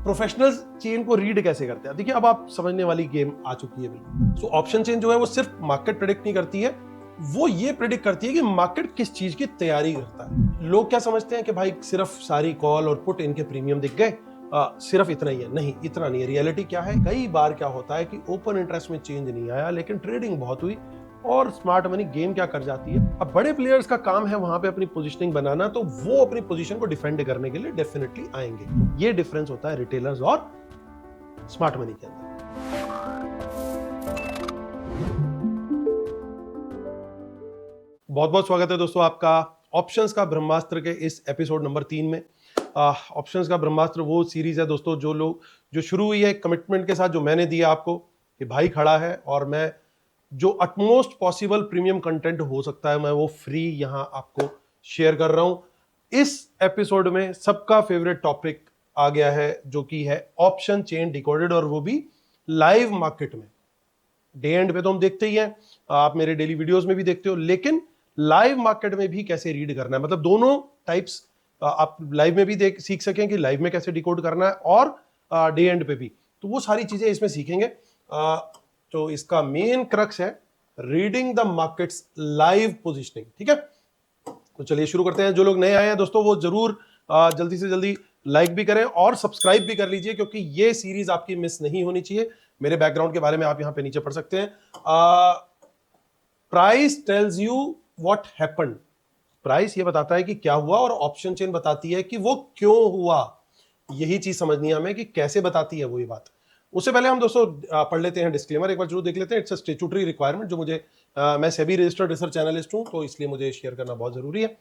Professional chain को read कैसे करते हैं? देखिए, अब आप समझने वाली गेम आ चुकी है बिल्कुल। सो ऑप्शन चेन जो है वो सिर्फ मार्केट प्रेडिक्ट नहीं करती है, वो ये प्रेडिक्ट करती है कि मार्केट किस चीज की तैयारी करता है। लोग क्या समझते हैं कि भाई सिर्फ सारी कॉल और पुट इनके प्रीमियम दिख गए, सिर्फ इतना ही है। नहीं, इतना नहीं है। रियलिटी क्या है? कई बार क्या होता है कि ओपन इंटरेस्ट में चेंज नहीं आया, लेकिन ट्रेडिंग बहुत हुई और स्मार्ट मनी गेम क्या कर जाती है। अब बड़े प्लेयर्स का काम है वहां पे अपनी पोजीशनिंग बनाना, तो वो अपनी पोजीशन को डिफेंड करने के लिए डेफिनेटली आएंगे। ये डिफरेंस होता है रिटेलर्स और स्मार्ट मनी के अंदर। बहुत बहुत स्वागत है दोस्तों आपका ऑप्शंस का ब्रह्मास्त्र के इस एपिसोड नंबर 3 में। ऑप्शंस का ब्रह्मास्त्र वो सीरीज है दोस्तों जो शुरू हुई है कमिटमेंट के साथ, जो मैंने दिया आपको कि भाई खड़ा है और मैं जो अटमोस्ट पॉसिबल प्रीमियम कंटेंट हो सकता है मैं वो फ्री यहां आपको शेयर कर रहा हूं। इस एपिसोड में सबका फेवरेट टॉपिक आ गया है, जो कि है ऑप्शन चेन डिकोडेड, और वो भी लाइव मार्केट में। डे एंड पे तो हम देखते ही हैं, आप मेरे डेली वीडियोस में भी देखते हो, लेकिन लाइव मार्केट में भी कैसे रीड करना है, मतलब दोनों टाइप्स आप लाइव में भी सीख सकें कि लाइव में कैसे डिकोड करना है, और डे एंड पे भी। तो वो सारी चीजें इसमें सीखेंगे। तो इसका मेन क्रक्स है reading the markets live positioning. ठीक है, तो चलिए शुरू करते हैं। जो लोग नए आए हैं दोस्तों, वो जरूर जल्दी से जल्दी लाइक भी करें और सब्सक्राइब भी कर लीजिए, क्योंकि ये सीरीज आपकी मिस नहीं होनी चाहिए। मेरे बैकग्राउंड के बारे में आप यहां पे नीचे पढ़ सकते हैं। Price tells you what happened. Price ये बताता है कि क्या हुआ, और ऑप्शन चेन बताती है कि वो क्यों हुआ। यही चीज समझनी है हमें कि कैसे बताती है वो ये बात। उससे पहले हम दोस्तों पढ़ लेते हैं डिस्क्लेमर, एक बार जरूर देख लेते हैं। इट्स अ स्टैट्यूटरी रिक्वायरमेंट, जो मुझे मैं सेबी रजिस्टर्ड रिसर्च एनालिस्ट हूं, तो इसलिए मुझे शेयर करना बहुत जरूरी है।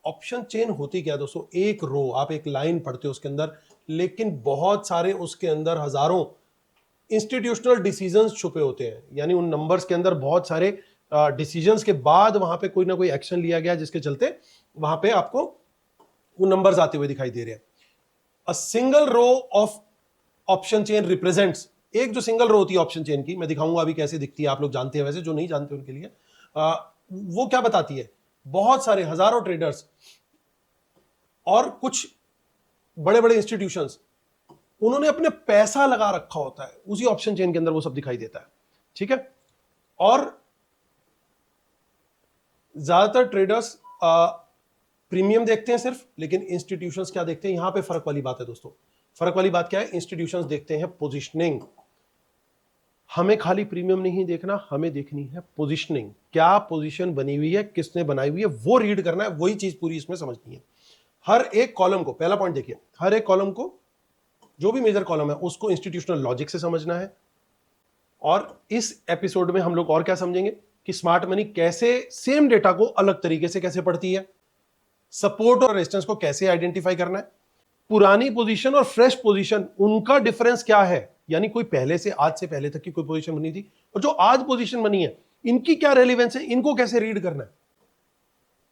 ऑप्शन चेन होती क्या है दोस्तों? एक रो, आप एक लाइन पढ़ते हो उसके अंदर, लेकिन बहुत सारे उसके अंदर हजारों इंस्टीट्यूशनल डिसीजंस छुपे होते हैं। यानी उन नंबर्स के अंदर बहुत सारे डिसीजंस के बाद वहां पे कोई ना कोई एक्शन लिया गया, जिसके चलते वहां पे आपको वो नंबर्स आते हुए दिखाई दे रहे हैं। A single row of option chain represents, एक जो सिंगल रो होती है ऑप्शन चेन की, मैं दिखाऊंगा अभी कैसे दिखती है, आप लोग जानते हैं वैसे, जो नहीं जानते उनके लिए वो क्या बताती है? बहुत सारे हजारों ट्रेडर्स और कुछ बड़े बड़े इंस्टीट्यूशंस, उन्होंने अपने पैसा लगा रखा होता है उसी ऑप्शन चेन के अंदर, वो सब दिखाई देता है। ठीक है, और ज्यादातर ट्रेडर्स प्रीमियम देखते हैं सिर्फ, लेकिन इंस्टीट्यूशंस क्या देखते हैं? यहां पे फर्क वाली बात है दोस्तों। फर्क वाली बात क्या है? इंस्टीट्यूशंस देखते हैं पोजीशनिंग। हमें खाली प्रीमियम नहीं देखना, हमें देखनी है पोजीशनिंग। क्या पोजीशन बनी हुई है, किसने बनाई हुई है, वो रीड करना है। वही चीज पूरी इसमें समझनी है। हर एक कॉलम को, पहला पॉइंट देखिए, हर एक कॉलम को, जो भी मेजर कॉलम है उसको इंस्टीट्यूशनल लॉजिक से समझना है। और इस एपिसोड में हम लोग और क्या समझेंगे कि स्मार्ट मनी कैसे सेम डेटा को अलग तरीके से कैसे पढ़ती है, सपोर्ट और रेजिस्टेंस को कैसे आइडेंटिफाई करना है, पुरानी पोजीशन और फ्रेश पोजीशन उनका डिफरेंस क्या है, यानी कोई पहले से, आज से पहले तक की कोई पोजीशन बनी थी और जो आज पोजीशन बनी है, इनकी क्या रेलेवेंस है, इनको कैसे रीड करना है,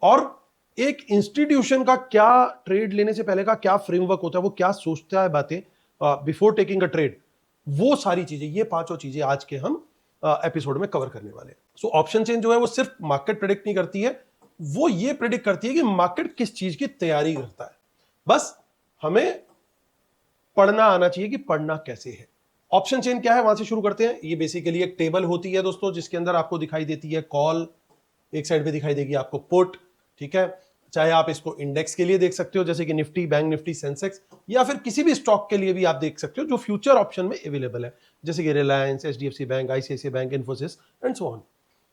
और एक इंस्टीट्यूशन का क्या, ट्रेड लेने से पहले का क्या फ्रेमवर्क होता है, वो क्या सोचता है बातें बिफोर टेकिंग अ ट्रेड, वो सारी चीजें, ये पांचों चीजें आज के हम एपिसोड में कवर करने वाले हैं। सो ऑप्शन चेन जो है वो सिर्फ मार्केट प्रेडिक्ट नहीं करती है, वो ये प्रेडिक्ट करती है कि मार्केट किस चीज की तैयारी करता है। बस हमें पढ़ना आना चाहिए कि पढ़ना कैसे है। ऑप्शन चेन क्या है, वहां से शुरू करते हैं। ये बेसिकली एक टेबल होती है दोस्तों, जिसके अंदर आपको दिखाई देती है कॉल, एक साइड पे दिखाई देगी आपको पुट। ठीक है, चाहे आप इसको इंडेक्स के लिए देख सकते हो, जैसे कि निफ्टी, बैंक निफ्टी, सेंसेक्स, या फिर किसी भी स्टॉक के लिए भी आप देख सकते हो जो फ्यूचर ऑप्शन में अवेलेबल है, जैसे कि Reliance, HDFC bank, ICICI bank, Infosys and so on.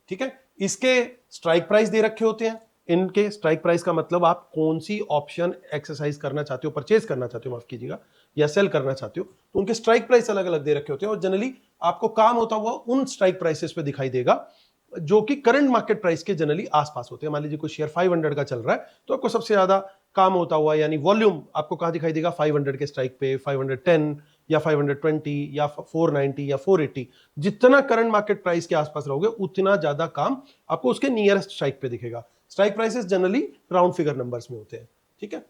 ठीक है, इसके स्ट्राइक प्राइस दे रखे होते हैं। इनके स्ट्राइक प्राइस का मतलब आप कौन सी ऑप्शन एक्सरसाइज करना चाहते हो, परचेज करना चाहते हो, माफ कीजिएगा, या सेल करना चाहते हो, तो उनके स्ट्राइक प्राइस अलग अलग दे रखे होते हैं। और जनरली आपको काम होता हुआ उन स्ट्राइक प्राइसेस पे दिखाई देगा जो कि करंट मार्केट प्राइस के जनरली आसपास होते हैं। मान लीजिए कोई शेयर 500 का चल रहा है, तो आपको सबसे ज्यादा काम होता हुआ, यानी वॉल्यूम आपको कहां दिखाई देगा? 500 के स्ट्राइक पे, 510 या 520 या 490 या 480। जितना करंट मार्केट प्राइस के आसपास रहोगे, उतना ज्यादा काम आपको उसके नियरेस्ट स्ट्राइक पे दिखेगा। Strike prices generally round figure numbers में होते हैं। ठीक है,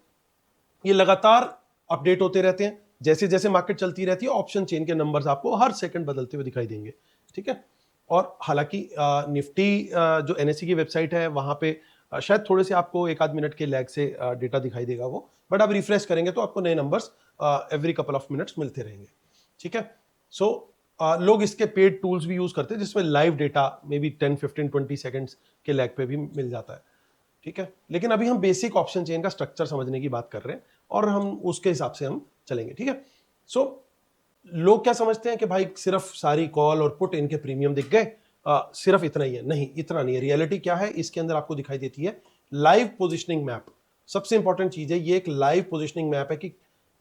ये लगातार अपडेट होते रहते हैं। जैसे जैसे मार्केट चलती रहती है, ऑप्शन चेन के नंबर्स आपको हर सेकंड बदलते हुए दिखाई देंगे। ठीक है, और हालांकि निफ्टी जो एनएससी की वेबसाइट है, वहां पे शायद थोड़े से आपको एक आध मिनट के लैग से डेटा दिखाई देगा वो, बट आप रिफ्रेश करेंगे तो आपको नए numbers every couple of minutes मिलते रहेंगे, ठीक है। सो लोग इसके पेड टूल्स भी यूज करते हैं जिसमें live data may be 10, 15, 20 seconds के लैग पे भी मिल जाता है, ठीक है। लेकिन अभी हम बेसिक ऑप्शन चेन का स्ट्रक्चर समझने की बात कर रहे हैं और हम उसके हिसाब से हम चलेंगे, ठीक है। सो लोग क्या समझते हैं कि भाई सिर्फ सारी कॉल और पुट इनके प्रीमियम दिख गए, सिर्फ इतना ही है। नहीं, इतना नहीं है। रियलिटी क्या है, इसके अंदर आपको दिखाई देती है लाइव पोजिशनिंग मैप। सबसे इंपॉर्टेंट चीज है, ये एक लाइव पोजिशनिंग मैप है कि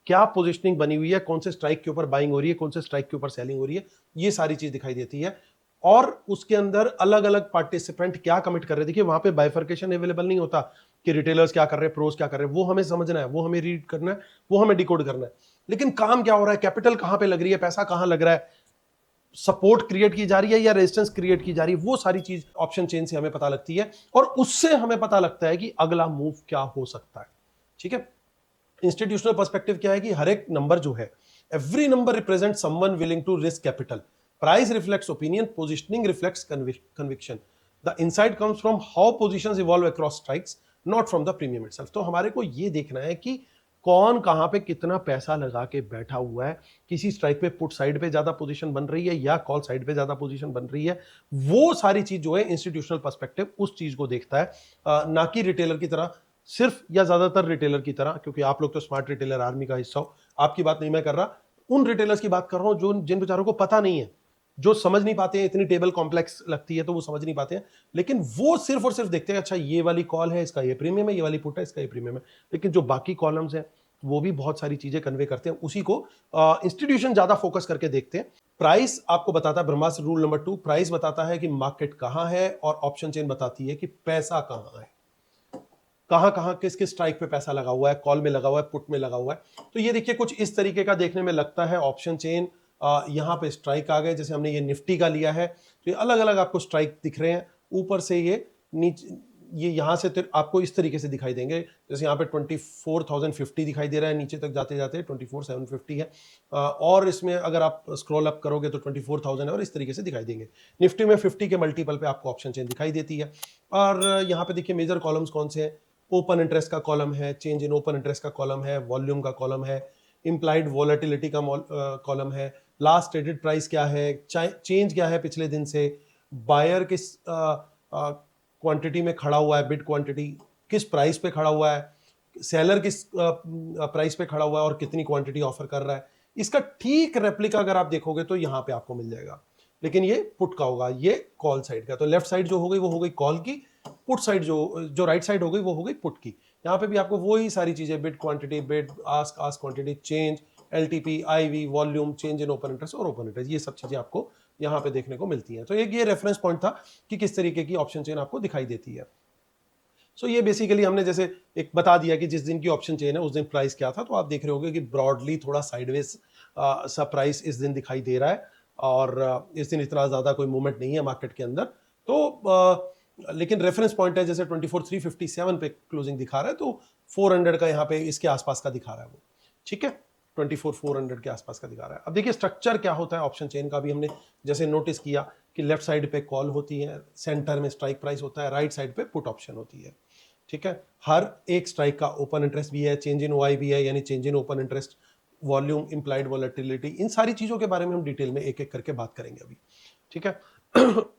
क्या पोजिशनिंग बनी हुई है, कौन से स्ट्राइक के ऊपर बाइंग हो रही है, कौन से स्ट्राइक के ऊपर सेलिंग हो रही है, ये सारी चीज दिखाई देती है। और उसके अंदर अलग अलग पार्टिसिपेंट क्या कमिट कर रहे हैं। देखिए वहां पे बाइफर्केशन अवेलेबल नहीं होता कि रिटेलर्स क्या कर रहे हैं, प्रोस क्या कर रहे हैं, वो हमें समझना है, वो हमें रीड करना है, वो हमें डिकोड करना है। लेकिन काम क्या हो रहा है, कैपिटल कहां पे लग रही है, पैसा कहां लग रहा है, सपोर्ट क्रिएट की जा रही है या रेजिस्टेंस क्रिएट की जा रही है, वो सारी चीज ऑप्शन चेन से हमें पता लगती है और उससे हमें पता लगता है कि अगला मूव क्या हो सकता है, ठीक है। इंस्टीट्यूशनल पर्सपेक्टिव क्या है कि हर एक नंबर जो है, every number represent someone willing to risk capital, price reflects opinion, positioning reflects conviction, the insight comes from how positions evolve across strikes, not from the premium itself. तो हमारे को ये देखना है कि कौन कहां पे कितना पैसा लगा के बैठा हुआ है, किसी स्ट्राइक पे पुट साइड पे ज्यादा पोजीशन बन रही है या कॉल साइड पे ज्यादा पोजीशन बन रही है, वो सारी चीज जो है इंस्टीट्यूशनल पर्सपेक्टिव उस चीज को देखता है, ना कि रिटेलर की तरह, सिर्फ या ज्यादातर रिटेलर की तरह। क्योंकि आप लोग तो स्मार्ट रिटेलर आर्मी का हिस्सा हो, आपकी बात नहीं मैं कर रहा, उन रिटेलर्स की बात कर रहा हूं जो जिन बेचारों को पता नहीं है, जो समझ नहीं पाते हैं, इतनी टेबल कॉम्प्लेक्स लगती है तो वो समझ नहीं पाते हैं। लेकिन वो सिर्फ और सिर्फ देखते हैं अच्छा ये वाली कॉल है इसका ये प्रीमियम है, ये वाली पुट है इसका ये प्रीमियम है। लेकिन जो बाकी कॉलम्स हैं वो भी बहुत सारी चीजें कन्वे करते हैं, उसी को इंस्टीट्यूशन ज्यादा फोकस करके देखते हैं। प्राइस आपको बताता है, ब्रह्मास्त्र रूल नंबर 2, प्राइस बताता है कि मार्केट कहां है और ऑप्शन चेन बताती है कि पैसा कहां है, कहां कहां किस किस स्ट्राइक पे पैसा लगा हुआ है, कॉल में लगा हुआ है, पुट में लगा हुआ है। तो ये देखिए कुछ इस तरीके का देखने में लगता है ऑप्शन चेन। यहां पे स्ट्राइक आ गए, जैसे हमने ये निफ्टी का लिया है तो ये अलग अलग आपको स्ट्राइक दिख रहे हैं, ऊपर से ये नीचे, ये यहां से आपको इस तरीके से दिखाई देंगे। जैसे यहाँ पे 24,050 दिखाई दे रहा है, नीचे तक जाते जाते 24,750 है, और इसमें अगर आप स्क्रॉल अप करोगे तो 24,000 है और इस तरीके से दिखाई देंगे। निफ्टी में 50 के मल्टीपल पे आपको ऑप्शन चेन दिखाई देती है। और यहाँ पे देखिए मेजर कॉलम्स कौन से हैं, ओपन इंटरेस्ट का कॉलम है, चेंज इन ओपन इंटरेस्ट का कॉलम है, वॉल्यूम का कॉलम है, इंप्लाइड वॉलेटिलिटी का कॉलम है, लास्ट ट्रेडेड प्राइस क्या है, चेंज क्या है पिछले दिन से, बायर किस क्वांटिटी में खड़ा हुआ है, बिड क्वांटिटी किस प्राइस पे खड़ा हुआ है, सेलर किस प्राइस पे खड़ा हुआ है और कितनी क्वांटिटी ऑफर कर रहा है। इसका ठीक रेप्लिका अगर आप देखोगे तो यहां पे आपको मिल जाएगा, लेकिन ये पुट का होगा, ये कॉल साइड का। तो लेफ्ट साइड जो हो गई वो हो गई कॉल की, पुट साइड जो राइट साइड हो गई वो हो गई पुट की। यहाँ पे भी आपको वही सारी चीजें, bid quantity, bid ask quantity, change, LTP, IV, volume, change in open interest और ओपन इंटरेस्ट, ये सब चीजें आपको यहाँ पे देखने को मिलती हैं। तो एक ये रेफरेंस पॉइंट था कि किस तरीके की ऑप्शन चेन आपको दिखाई देती है। सो ये बेसिकली हमने जैसे एक बता दिया कि जिस दिन की ऑप्शन चेन है उस दिन प्राइस क्या था। तो आप देख रहे होंगे कि ब्रॉडली थोड़ा साइडवेज सा प्राइस इस दिन दिखाई दे रहा है और इस दिन इतना ज्यादा कोई मूवमेंट नहीं है मार्केट के अंदर। तो लेकिन रेफरेंस पॉइंट है जैसे 24,357 पे क्लोजिंग दिखा रहा है, तो 400 का यहाँ पे इसके आसपास का दिखा रहा है वो, ठीक है, 24,400 के आसपास का दिखा रहा है। अब देखिए स्ट्रक्चर क्या होता है ऑप्शन चेन का भी हमने जैसे नोटिस किया कि लेफ्ट साइड पे कॉल होती है, सेंटर में स्ट्राइक प्राइस होता है, राइट साइड पे पुट ऑप्शन होती है, ठीक है। हर एक स्ट्राइक का ओपन इंटरेस्ट भी है, चेंज इन ओआई भी है, यानी change in open interest, volume, implied volatility, इन सारी चीजों के बारे में हम डिटेल में एक एक करके बात करेंगे अभी, ठीक है।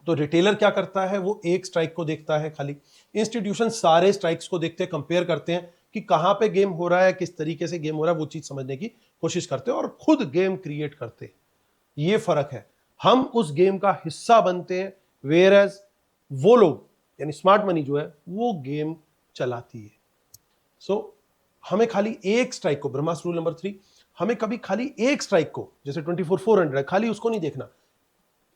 तो रिटेलर क्या करता है, वो एक स्ट्राइक को देखता है खाली, इंस्टीट्यूशन सारे स्ट्राइक्स को देखते हैं, कंपेयर करते हैं कि कहां पे गेम हो रहा है, किस तरीके से गेम हो रहा है, वो चीज समझने की कोशिश करते हैं और खुद गेम क्रिएट करते हैं। ये फर्क है, हम उस गेम का हिस्सा बनते हैं, वेयर एज वो लोग यानी स्मार्ट मनी जो है वो गेम चलाती है। सो हमें खाली एक स्ट्राइक को, ब्रह्मास्त्र रूल नंबर 3, हमें कभी खाली एक स्ट्राइक को, जैसे 24,400 है, खाली उसको नहीं देखना,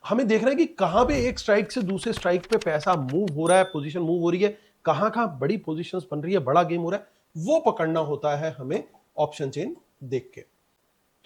हमें देखना है कि कहां पे एक स्ट्राइक से दूसरे स्ट्राइक पे पैसा मूव हो रहा है, पोजीशन मूव हो रही है, कहां कहां बड़ी पोजीशंस बन रही है, बड़ा गेम हो रहा है, वो पकड़ना होता है हमें ऑप्शन चेन देख के।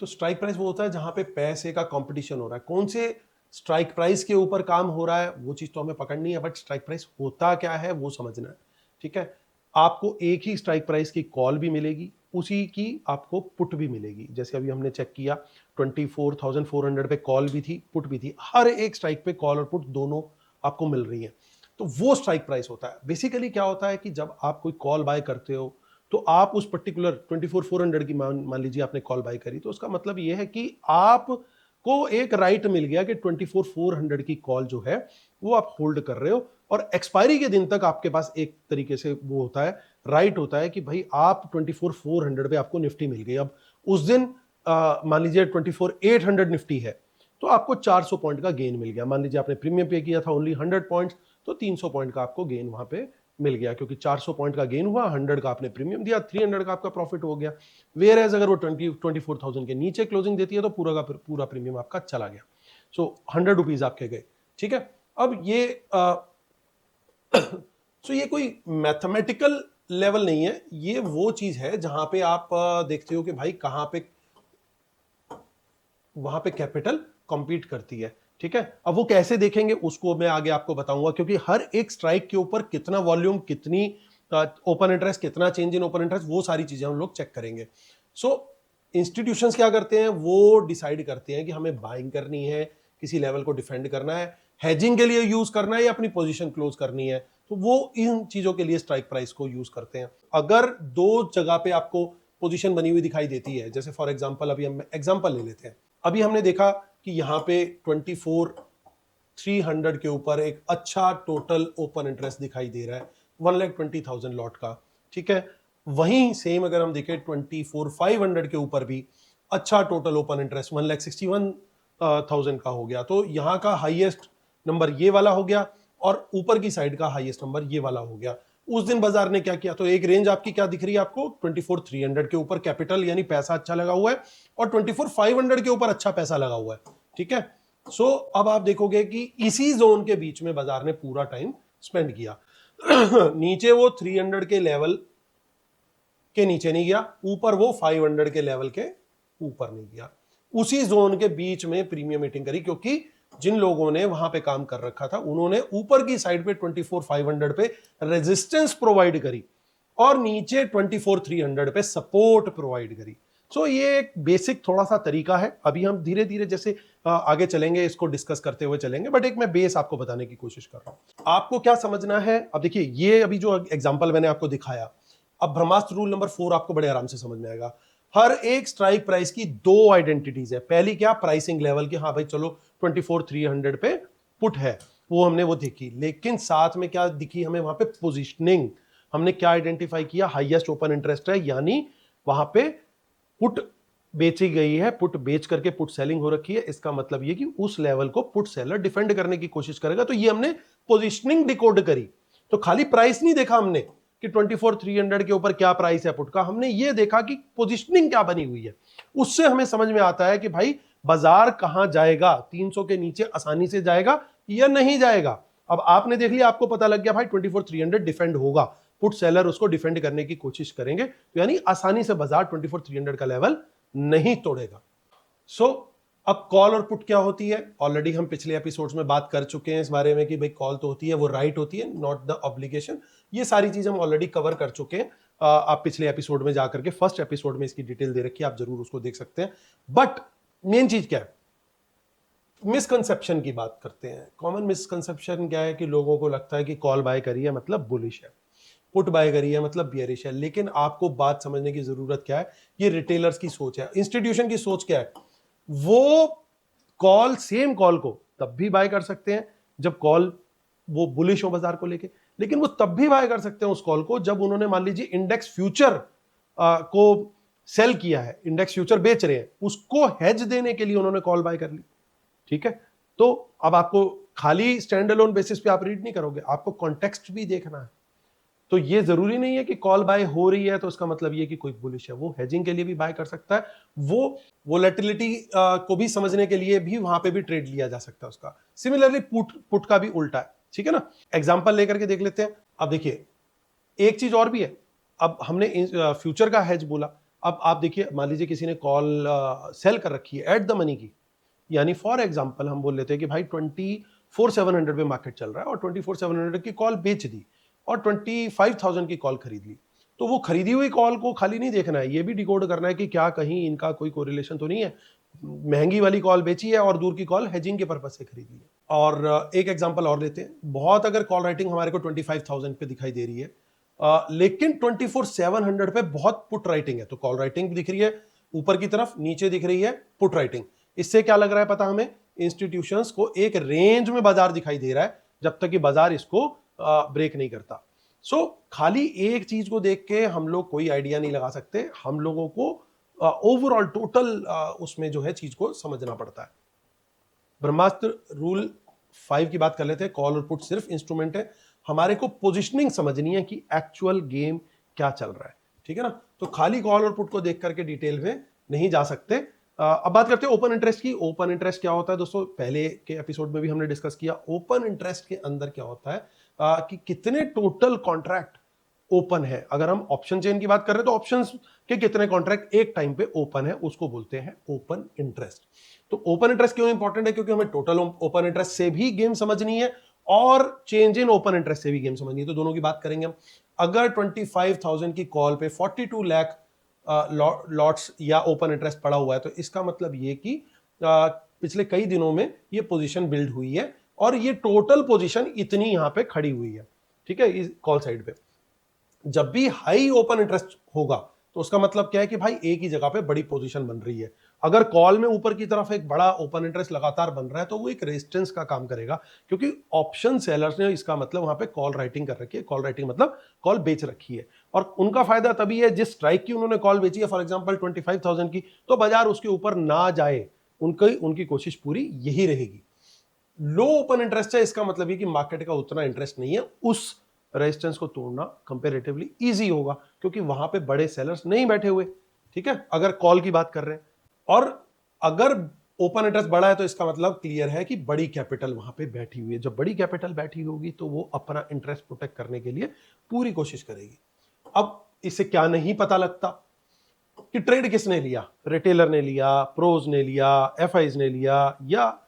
तो स्ट्राइक प्राइस वो होता है जहां पे पैसे का कंपटीशन हो रहा है, कौन से स्ट्राइक प्राइस के ऊपर काम हो रहा है वो चीज तो हमें पकड़नी है, बट स्ट्राइक प्राइस होता क्या है वो समझना है, ठीक है। आपको एक ही स्ट्राइक प्राइस की कॉल भी मिलेगी, उसी की आपको पुट भी मिलेगी। जैसे अभी हमने चेक किया 24,400 पे कॉल भी थी, पुट भी थी, हर एक स्ट्राइक पे कॉल और पुट दोनों आपको मिल रही है। तो वो स्ट्राइक प्राइस होता है। बेसिकली क्या होता है कि जब आप कोई कॉल बाय करते हो तो आप उस पर्टिकुलर 24,400 की मान लीजिए आपने कॉल बाय करी, तो उसका मतलब ये है कि आपको एक राइट मिल गया कि 24,400 की कॉल जो है वो आप होल्ड कर रहे हो, और एक्सपायरी के दिन तक आपके पास एक तरीके से वो होता है, राइट होता है कि भाई आप 24,400 पे आपको निफ्टी मिल गई। अब उस दिन मान लीजिए 24,800 निफ्टी है, तो आपको 400 पॉइंट का गेन मिल गया। मान लीजिए आपने प्रीमियम पे किया था ओनली 100 पॉइंट्स, तो 300 पॉइंट का आपको गेन वहां पे मिल गया, क्योंकि 400 पॉइंट का गेन हुआ, 100 का आपने प्रीमियम दिया, 300 का आपका प्रॉफिट हो गया। वेयर एज अगर वो 24,000 के नीचे क्लोजिंग देती है तो पूरा का पूरा प्रीमियम आपका चला गया। सो 100 रुपीज आपके गए। ठीक है, अब ये सो ये कोई मैथमेटिकल लेवल नहीं है, ये वो चीज है जहां पे आप देखते हो कि भाई कहां पे वहां पे कैपिटल कॉम्पीट करती है। ठीक है, अब वो कैसे देखेंगे उसको मैं आगे आपको बताऊंगा, क्योंकि हर एक स्ट्राइक के ऊपर कितना वॉल्यूम, कितनी ओपन इंटरेस्ट, कितना चेंज इन ओपन इंटरेस्ट, वो सारी चीजें हम लोग चेक करेंगे। सो इंस्टीट्यूशंस क्या करते हैं, वो डिसाइड करते हैं कि हमें बाइंग करनी है, किसी लेवल को डिफेंड करना है, हेजिंग के लिए यूज करना है, या अपनी पोजीशन क्लोज करनी है, तो वो इन चीजों के लिए स्ट्राइक प्राइस को यूज करते हैं। अगर दो जगह पे आपको पोजीशन बनी हुई दिखाई देती है, जैसे फॉर एग्जांपल अभी हम एग्जांपल ले लेते हैं, अभी हमने देखा कि यहां पे 24,300 के ऊपर एक अच्छा टोटल ओपन इंटरेस्ट दिखाई दे रहा है 1,20,000 लॉट का। ठीक है, वहीं सेम अगर हम देखें 24,500 के ऊपर भी अच्छा टोटल ओपन इंटरेस्ट 1,61,000 का हो गया, तो यहां का हाईएस्ट नंबर ये वाला हो गया और ऊपर की साइड का हाईएस्ट नंबर ये वाला हो गया। उस दिन बाजार ने क्या किया, तो एक रेंज आपकी क्या दिख रही है आपको, 24,300 के ऊपर कैपिटल यानी पैसा अच्छा लगा हुआ है, और 24,500 के ऊपर अच्छा पैसा लगा हुआ है। ठीक है, सो अब आप देखोगे कि इसी जोन के बीच में बाजार ने पूरा टाइम स्पेंड किया। नीचे वो 300 के लेवल के नीचे नहीं गया, ऊपर वो 500 के लेवल के ऊपर नहीं गया, उसी जोन के बीच में प्रीमियम मीटिंग करी, क्योंकि जिन लोगों ने वहां पे काम कर रखा था उन्होंने ऊपर की साइड पे 24,500 पे रेजिस्टेंस प्रोवाइड करी और नीचे 24,300 पे सपोर्ट प्रोवाइड करी। सो ये एक बेसिक थोड़ा सा तरीका है, अभी हम धीरे धीरे जैसे आगे चलेंगे इसको डिस्कस करते हुए चलेंगे, बट एक मैं बेस आपको बताने की कोशिश कर रहा हूं। आपको क्या समझना है, अब देखिए ये अभी जो एग्जांपल मैंने आपको दिखाया, अब ब्रह्मास्त्र रूल नंबर 4 आपको बड़े आराम से समझ में आएगा। हर एक स्ट्राइक प्राइस की दो आइडेंटिटीज है। पहली क्या, प्राइसिंग लेवल की, हाँ भाई चलो 24,300 पे पुट है, वो हमने वो देखी, लेकिन साथ में क्या दिखी हमें वहां पे, पोजिशनिंग। हमने क्या आइडेंटिफाई किया, हाईएस्ट ओपन इंटरेस्ट है, यानी वहां पे पुट बेची गई है, पुट बेच करके पुट सेलिंग हो रखी है, इसका मतलब ये कि उस लेवल को पुट सेलर डिफेंड करने की कोशिश करेगा। तो ये हमने पोजिशनिंग डिकोड करी। तो खाली प्राइस नहीं देखा हमने कि 24,300 के ऊपर क्या प्राइस है पुट का, हमने ये देखा कि पोजिशनिंग क्या बनी हुई है। उससे हमें समझ में आता है कि भाई बाजार कहां जाएगा, 300 के नीचे आसानी से जाएगा या नहीं जाएगा। अब आपने देख लिया, आपको पता लग गया भाई 24,300 डिफेंड होगा, पुट सेलर उसको डिफेंड करने की कोशिश करेंगे, तो यानी आसानी से बाजार 24,300 का लेवल नहीं तोड़ेगा। सो अब कॉल और पुट क्या होती है, ऑलरेडी हम पिछले एपिसोड्स में बात कर चुके हैं इस बारे में कि भाई कॉल तो होती है, वो राइट होती है, नॉट द ऑब्लिगेशन। ये सारी चीजें हम ऑलरेडी कवर कर चुके हैं। आप पिछले एपिसोड में जाकर के फर्स्ट एपिसोड में इसकी डिटेल दे रखी है, आप जरूर उसको देख सकते हैं। बट मेन चीज क्या है, मिसकंसेप्शन की बात करते हैं। कॉमन मिसकंसेप्शन क्या है कि लोगों को लगता है कि कॉल बाय करी है मतलब बुलिश है, पुट बाय करी है मतलब बियरिश है। लेकिन आपको बात समझने की जरूरत क्या है, ये रिटेलर्स की सोच है। इंस्टीट्यूशन की सोच क्या है, वो कॉल, सेम कॉल को तब भी बाय कर सकते हैं जब कॉल वो बुलिश हो बाजार को लेके, लेकिन वो तब भी बाय कर सकते हैं उस कॉल को जब उन्होंने मान लीजिए इंडेक्स फ्यूचर को सेल किया है, इंडेक्स फ्यूचर बेच रहे हैं, उसको हेज देने के लिए उन्होंने कॉल बाय कर ली। ठीक है, तो अब आपको खाली स्टैंड अलोन बेसिस पे आप रीड नहीं करोगे, आपको कॉन्टेक्स्ट भी देखना है। तो ये जरूरी नहीं है कि कॉल बाय हो रही है तो उसका मतलब ये कि कोई बुलिश है, वो हेजिंग के लिए भी बाय कर सकता है, वो वोलेटिलिटी को भी समझने के लिए भी वहां पे भी ट्रेड लिया जा सकता है उसका। सिमिलरली पुट का भी उल्टा है। ठीक है ना, एग्जांपल लेकर के देख लेते हैं। अब देखिए एक चीज और भी है, अब हमने फ्यूचर का हेज बोला, अब आप देखिए मान लीजिए किसी ने कॉल सेल कर रखी है एट द मनी की, यानी फॉर एग्जांपल हम बोल लेते हैं कि भाई 24,700 पे मार्केट चल रहा है और 24,700 की कॉल बेच दी और 25,000 की कॉल खरीद ली। तो वो खरीदी हुई कॉल को खाली नहीं देखना है, ये भी डिकोड करना है कि क्या कहीं इनका कोई कोरिलेशन तो नहीं है, महंगी वाली कॉल बेची है और दूर की कॉल हेजिंग के पर्पज से खरीदी है। और एक एग्जांपल और लेते हैं, बहुत अगर कॉल राइटिंग हमारे को 25,000 पे दिखाई दे रही है लेकिन 24,700 पे बहुत पुट राइटिंग है, तो कॉल राइटिंग भी दिख रही है ऊपर की तरफ, नीचे दिख रही है पुट राइटिंग। इससे क्या लग रहा है पता हमें, इंस्टीट्यूशंस को एक रेंज में बाजार दिखाई दे रहा है जब तक कि बाजार इसको ब्रेक नहीं करता। सो खाली एक चीज को देख के हम लोग कोई आइडिया नहीं लगा सकते, हम लोगों को ओवरऑल टोटल उसमें जो है चीज को समझना पड़ता है। ब्रह्मास्त्र रूल 5 की बात कर लेते हैं। कॉल और पुट सिर्फ इंस्ट्रूमेंट है, हमारे को पोजिशनिंग समझनी है कि एक्चुअल गेम क्या चल रहा है, ठीक है ना। तो खाली कॉल और पुट को देख करके डिटेल में नहीं जा सकते। अब बात करते हैं ओपन इंटरेस्ट की। ओपन इंटरेस्ट क्या होता है दोस्तों, पहले के एपिसोड में भी हमने डिस्कस किया। ओपन इंटरेस्ट के अंदर क्या होता है कि कितने टोटल कॉन्ट्रैक्ट ओपन है। अगर हम ऑप्शन चेन की बात कर रहे हैं तो ऑप्शंस के कितने कॉन्ट्रैक्ट एक टाइम पे ओपन है, उसको बोलते हैं ओपन इंटरेस्ट। तो ओपन इंटरेस्ट क्यों इंपॉर्टेंट है, क्योंकि हमें टोटल ओपन इंटरेस्ट से भी गेम समझनी है और चेंज इन ओपन इंटरेस्ट से भी गेम समझनी है, तो दोनों की बात करेंगे हम। अगर 25,000 की कॉल पे 42 लाख लॉट्स या ओपन इंटरेस्ट पड़ा हुआ है, तो इसका मतलब ये कि पिछले कई दिनों में ये पोजीशन बिल्ड हुई है और ये टोटल पोजीशन इतनी यहां पे खड़ी हुई है, ठीक है, इस कॉल साइड पे। जब भी हाई ओपन इंटरेस्ट होगा तो उसका मतलब क्या है कि भाई एक ही जगह पे बड़ी पोजीशन बन रही है। अगर कॉल में ऊपर की तरफ एक बड़ा ओपन इंटरेस्ट लगातार बन रहा है तो वो एक रेजिस्टेंस का काम करेगा, क्योंकि ऑप्शन सेलर्स ने इसका मतलब वहां पे कॉल राइटिंग कर रखी है। कॉल राइटिंग मतलब कॉल बेच रखी है, और उनका फायदा तभी है जिस स्ट्राइक की उन्होंने कॉल बेची है, फॉर एग्जांपल 25,000 की, तो बाजार उसके ऊपर ना जाए, उनकी कोशिश पूरी यही रहेगी। लो ओपन इंटरेस्ट है, इसका मतलब ये कि मार्केट का उतना इंटरेस्ट नहीं है, उस रेजिस्टेंस को तोड़ना कंपैरेटिवली इजी होगा क्योंकि वहां पे बड़े सेलर्स नहीं बैठे हुए, ठीक है, अगर कॉल की बात कर रहे हैं। और अगर ओपन इंटरेस्ट बड़ा है तो इसका मतलब क्लियर है कि बड़ी कैपिटल वहां पे बैठी हुई है। जब बड़ी कैपिटल बैठी होगी तो वो अपना इंटरेस्ट प्रोटेक्ट करने के लिए पूरी कोशिश करेगी। अब इससे क्या नहीं पता लगता कि ट्रेड किसने लिया, रिटेलर ने लिया, प्रोज ने लिया, एफआईज ने लिया या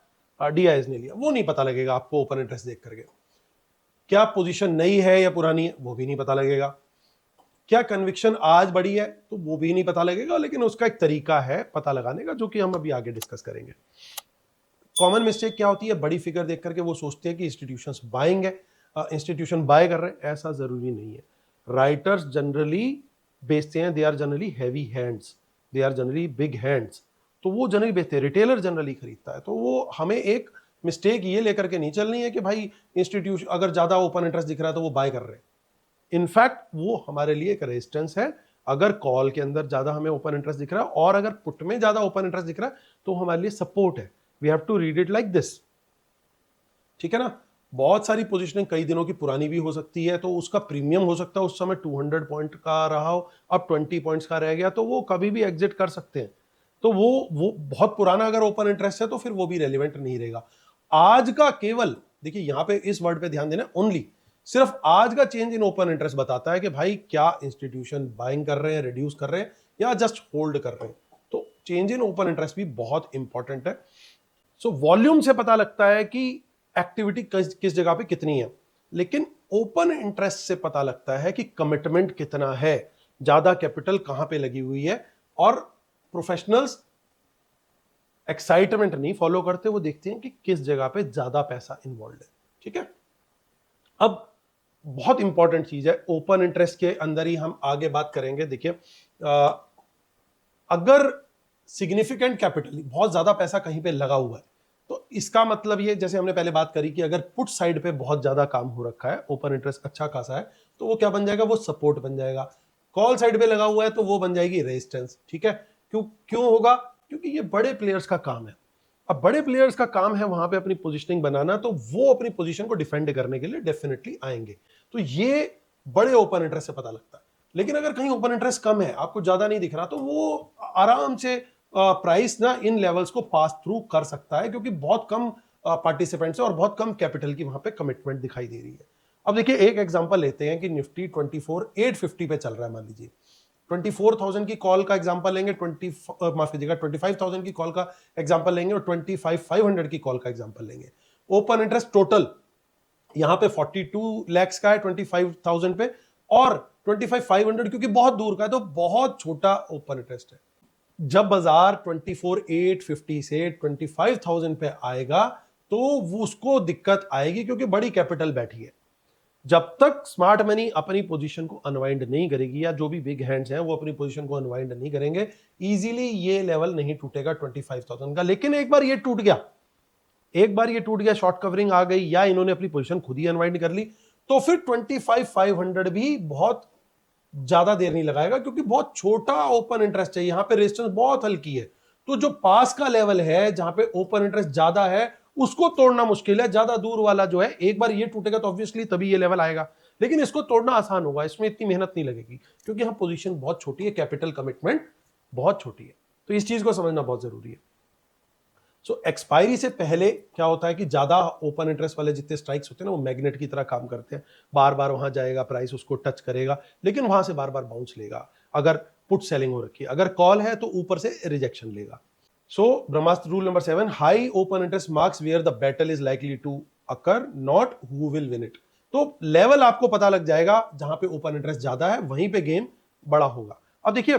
डीआईज ने लिया, वो नहीं पता लगेगा आपको ओपन इंटरेस्ट देख करके। क्या पोजीशन नई है या पुरानी है वो भी नहीं पता लगेगा। क्या कन्विक्शन आज बड़ी है तो वो भी नहीं पता लगेगा, लेकिन उसका एक तरीका है पता लगाने का जो कि हम अभी आगे डिस्कस करेंगे। कॉमन मिस्टेक क्या होती है, बड़ी फिगर देख करके वो सोचते हैं कि इंस्टीट्यूशंस बाइंग है, इंस्टीट्यूशन बाय कर रहे हैं, ऐसा जरूरी नहीं है। राइटर्स जनरली बेचते हैं, they are generally heavy hands, they are generally big hands, तो वो जनरली बेचते हैं। रिटेलर जनरली खरीदता है, तो वो हमें एक मिस्टेक ये लेकर के नहीं चलनी है कि भाई इंस्टीट्यूशन अगर ज्यादा ओपन इंटरेस्ट दिख रहा है तो वो बाय कर रहे हैं। इनफैक्ट वो हमारे लिए एक रेजिस्टेंस है। अगर कॉल के अंदर ज्यादा हमें ओपन इंटरेस्ट दिख रहा है और अगर पुट में ज्यादा ओपन इंटरेस्ट दिख रहा है तो हमारे लिए सपोर्ट है। We have to read it like this, ठीक है ना। बहुत सारी पोजीशनिंग कई दिनों की पुरानी भी हो सकती है, तो उसका प्रीमियम हो सकता है उस समय 200 पॉइंट का रहा हो, अब 20 पॉइंट्स का रह गया, तो वो कभी भी एग्जिट कर सकते हैं। तो वो बहुत पुराना अगर ओपन इंटरेस्ट है तो फिर वो भी रेलिवेंट नहीं रहेगा। आज का केवल देखिए, यहां पे इस वर्ड पे ध्यान देना, ओनली, सिर्फ आज का चेंज इन ओपन इंटरेस्ट बताता है कि भाई क्या इंस्टीट्यूशन बाइंग कर रहे हैं, रिड्यूस कर रहे हैं या जस्ट होल्ड कर रहे हैं। तो चेंज इन ओपन इंटरेस्ट भी बहुत इंपॉर्टेंट है। सो वॉल्यूम से पता लगता है कि एक्टिविटी किस जगह पे कितनी है, लेकिन ओपन इंटरेस्ट से पता लगता है कि कमिटमेंट कितना है, ज्यादा कैपिटल कहां पे लगी हुई है। और प्रोफेशनल्स एक्साइटमेंट नहीं फॉलो करते, वो देखते हैं कि किस जगह पे ज्यादा पैसा इन्वॉल्व है, ठीक है। अब बहुत इंपॉर्टेंट चीज है, ओपन इंटरेस्ट के अंदर ही हम आगे बात करेंगे। देखिए, अगर सिग्निफिकेंट कैपिटल, बहुत ज्यादा पैसा कहीं पे लगा हुआ है, तो इसका मतलब ये, जैसे हमने पहले बात करी कि अगर पुट साइड पे बहुत ज्यादा काम हो रखा है, ओपन इंटरेस्ट अच्छा खासा है, तो वो क्या बन जाएगा, वो सपोर्ट बन जाएगा। कॉल साइड पे लगा हुआ है तो वो बन जाएगी रेजिस्टेंस, ठीक है। क्यों होगा, क्योंकि ये बड़े प्लेयर्स का काम है। अब बड़े प्लेयर्स का काम है वहां पे अपनी पोजीशनिंग बनाना, तो वो अपनी पोजीशन को डिफेंड करने के लिए डेफिनेटली आएंगे। तो ये बड़े ओपन इंटरेस्ट से पता लगता है। लेकिन अगर कहीं ओपन इंटरेस्ट कम है, आपको ज्यादा नहीं दिख रहा, तो वो आराम से प्राइस ना इन लेवल्स को पास थ्रू कर सकता है, क्योंकि बहुत कम पार्टिसिपेंट्स है और बहुत कम कैपिटल की वहां पे कमिटमेंट दिखाई दे रही है। अब देखिए, एक एग्जांपल लेते हैं कि निफ्टी 24,850 पे चल रहा है, मान लीजिए 24,000 की कॉल का एग्जांपल लेंगे, 25,000 की कॉल का एग्जांपल लेंगे और 25,500 की कॉल का एग्जांपल लेंगे। ओपन इंटरेस्ट टोटल यहां पे 42 लाख का है 25,000 पे, और 25,500 क्योंकि बहुत दूर का है तो बहुत छोटा ओपन इंटरेस्ट है। जब बाजार 24,850 से 25,000 पे आएगा तो उसको दिक्कत आएगी, क्योंकि बड़ी कैपिटल बैठी है। जब तक स्मार्ट मनी अपनी पोजीशन को अनवाइंड नहीं करेगी, या जो भी बिग हैंड्स हैं वो अपनी पोजीशन को अनवाइंड नहीं करेंगे, इजीली ये लेवल नहीं टूटेगा 25,000 का। लेकिन एक बार ये टूट गया, एक बार ये टूट गया, शॉर्ट कवरिंग आ गई या इन्होंने अपनी पोजीशन खुद ही अनवाइंड कर ली, तो फिर 25,500 भी बहुत ज्यादा देर नहीं लगाएगा, क्योंकि बहुत छोटा ओपन इंटरेस्ट है, यहां पे रेजिस्टेंस बहुत हल्की है। तो जो पास का लेवल है जहां पे ओपन इंटरेस्ट ज्यादा है उसको तोड़ना मुश्किल है। ज्यादा दूर वाला जो है, एक बार ये टूटेगा तो ऑब्वियसली तभी ये लेवल आएगा, लेकिन इसको तोड़ना आसान होगा, इसमें इतनी मेहनत नहीं लगेगी, क्योंकि यहां पोजीशन बहुत छोटी है, कैपिटल कमिटमेंट बहुत छोटी है। तो इस चीज को समझना बहुत जरूरी है। सो एक्सपायरी से पहले क्या होता है कि ज्यादा ओपन इंटरेस्ट वाले जितने स्ट्राइक्स होते हैं ना, वो मैग्नेट की तरह काम करते हैं, बार बार वहां जाएगा, प्राइस उसको टच करेगा, लेकिन वहां से बार बार बाउंस लेगा अगर पुट सेलिंग हो रखी है। अगर कॉल है तो ऊपर से रिजेक्शन लेगा। So Brahmastra rule number 7, high open interest marks where the battle is likely to occur, not who will win it. तो लेवल आपको पता लग जाएगा, जहां पे ओपन इंटरेस्ट ज्यादा है वहीं पे गेम बड़ा होगा। अब देखिए,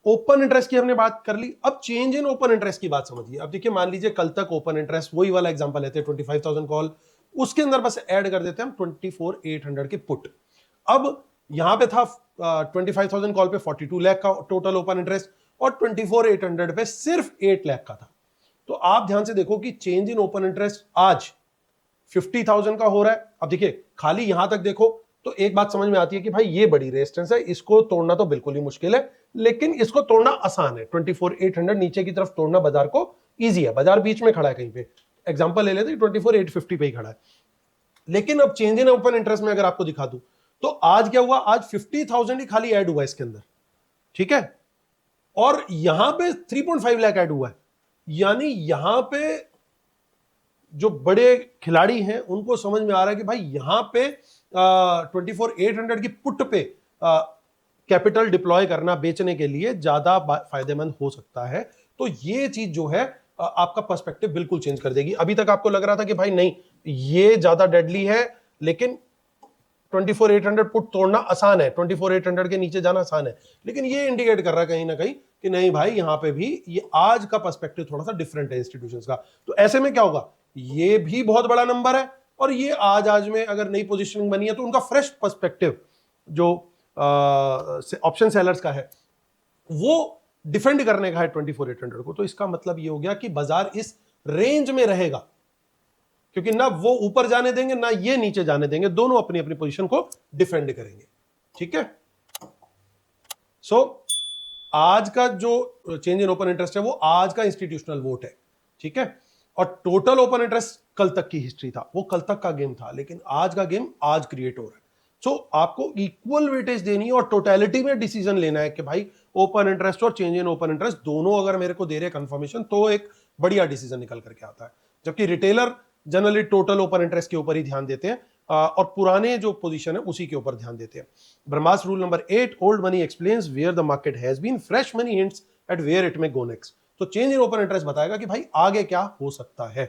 ओपन इंटरेस्ट की हमने बात कर ली, अब चेंज इन ओपन इंटरेस्ट की बात समझिए। अब देखिए, मान लीजिए कल तक ओपन इंटरेस्ट, वही वाला एग्जांपल लेते हैं, 25,000 कॉल, उसके अंदर बस ऐड कर देते हैं हम 24,800 के पुट। अब यहां पे था 25,000 कॉल पे 42 लाख का टोटल ओपन इंटरेस्ट, और 24,800 पे सिर्फ 8 लाख का था। तो आप ध्यान से देखो कि चेंज इन ओपन इंटरेस्ट आज 50,000 का हो रहा है। अब देखिए, खाली यहां तक देखो तो एक बात समझ में आती है कि भाई ये बड़ी रेजिस्टेंस है, इसको तोड़ना तो बिल्कुल ही मुश्किल है, लेकिन इसको तोड़ना आसान है। 24,800 नीचे की तरफ तोड़ना बाजार को इजी है, बाजार बीच में खड़ा है कहीं पे, एग्जांपल ले लेते हैं 24,850 पे ही खड़ा है। लेकिन अब चेंज इन ओपन इंटरेस्ट में अगर आपको दिखा दूं तो आज क्या हुआ, आज 50,000 ही खाली ऐड हुआ इसके अंदर, ठीक है, और यहां पे 3.5 लाख ऐड हुआ है। यानी यहां पे जो बड़े खिलाड़ी हैं उनको समझ में आ रहा है कि भाई यहां पे 24,800 की पुट पे कैपिटल डिप्लॉय करना बेचने के लिए ज्यादा फायदेमंद हो सकता है। तो ये चीज जो है आपका पर्सपेक्टिव बिल्कुल चेंज कर देगी। अभी तक आपको लग रहा था कि भाई नहीं ये ज्यादा डेडली है, लेकिन 24,800 पुट तोड़ना आसान है, 24,800 के नीचे जाना आसान है, लेकिन ये इंडिकेट कर रहा है कहीं ना कहीं कि नहीं भाई, यहां पे भी ये आज का पर्सपेक्टिव थोड़ा सा डिफरेंट है इंस्टीट्यूशंस का। तो ऐसे में क्या होगा, ये भी बहुत बड़ा नंबर है, और ये आज में अगर नई पोजीशनिंग बनी है तो उनका फ्रेश पर्सपेक्टिव जो ऑप्शन सेलर्स का है वो डिफेंड करने का है 24,800 को। तो इसका मतलब ये हो गया कि बाजार इस रेंज में रहेगा, क्योंकि ना वो ऊपर जाने देंगे ना ये नीचे जाने देंगे, दोनों अपनी अपनी पोजीशन को डिफेंड करेंगे, ठीक है। सो आज का जो चेंज इन ओपन इंटरेस्ट है वो आज का इंस्टीट्यूशनल वोट है, ठीक है, और टोटल ओपन इंटरेस्ट कल तक की हिस्ट्री था, वो कल तक का गेम था, लेकिन आज का गेम आज क्रिएट हो रहा है। सो आपको इक्वल वेटेज देनी है और टोटलिटी में डिसीजन लेना है कि भाई ओपन इंटरेस्ट और चेंज इन ओपन इंटरेस्ट दोनों अगर मेरे को दे रहे कंफर्मेशन तो एक बढ़िया डिसीजन निकल करके आता है। जबकि retailer generally total open interest के ऊपर ही ध्यान देते हैं और पुराने जो पोजीशन है उसी के ऊपर ध्यान देते हैं। Brahmastra rule number 8, old money explains where the market has been, fresh money hints at where it may go next. तो चेंज इन ओपन इंटरेस्ट बताएगा कि भाई आगे क्या हो सकता है।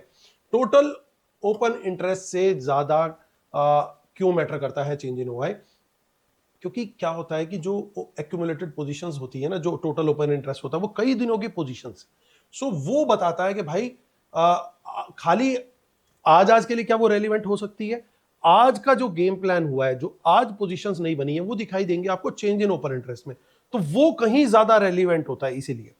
टोटल ओपन इंटरेस्ट से ज्यादा क्यों मैटर करता है चेंज इन ओआई, क्योंकि क्या होता है कि जो एक्यूमुलेटेड पोजीशंस होती है ना, जो टोटल ओपन इंटरेस्ट होता है वो कई दिनों की पोजीशंस, सो वो बताता है कि भाई खाली आज के लिए क्या वो रेलिवेंट हो सकती है। आज का जो गेम प्लान हुआ है, जो आज पोजीशंस नहीं बनी है, वो दिखाई देंगे आपको चेंज इन ओपन इंटरेस्ट में, तो वो कहीं ज्यादा रेलिवेंट होता है। इसीलिए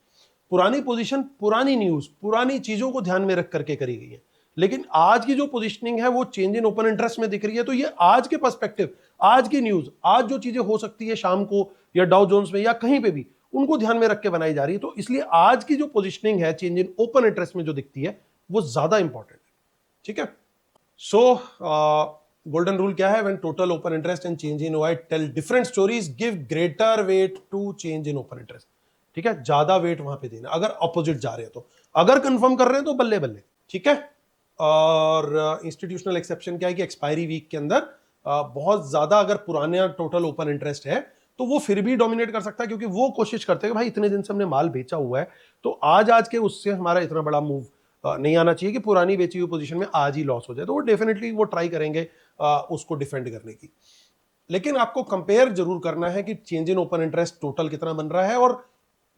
पुरानी पोजीशन, पुरानी न्यूज, पुरानी चीजों को ध्यान में रख करके करी गई है, लेकिन आज की जो पोजीशनिंग है वो चेंज इन ओपन इंटरेस्ट में दिख रही है। तो ये आज के पर्सपेक्टिव, आज की न्यूज, आज जो चीजें हो सकती है शाम को या डाउ जोन्स में या कहीं पे भी, उनको ध्यान में रख के बनाई जा रही है। तो इसलिए आज की जो पोजीशनिंग है चेंज इन ओपन इंटरेस्ट में जो दिखती है वो ज्यादा इंपॉर्टेंट है, ठीक है। सो गोल्डन रूल क्या है, when total open interest and change in OI tell different stories, give greater weight to change in open interest, ठीक है, ज्यादा वेट वहां पे देना अगर ऑपोजिट जा रहे हैं तो। अगर कंफर्म कर रहे हैं तो बल्ले बल्ले, ठीक है। और इंस्टीट्यूशनल एक्सेप्शन क्या है कि एक्सपायरी वीक के अंदर बहुत ज्यादा अगर पुराने टोटल ओपन इंटरेस्ट है तो वो फिर भी डोमिनेट कर सकता है, क्योंकि वो कोशिश करते हैं कि भाई इतने दिन से हमने माल बेचा हुआ है, तो आज के उससे हमारा इतना बड़ा मूव नहीं आना चाहिए कि पुरानी बेची हुई पोजीशन में आज ही लॉस हो जाए। तो वो डेफिनेटली वो ट्राई करेंगे उसको डिफेंड करने की। लेकिन आपको कंपेयर जरूर करना है कि change in open interest total कितना बन रहा है और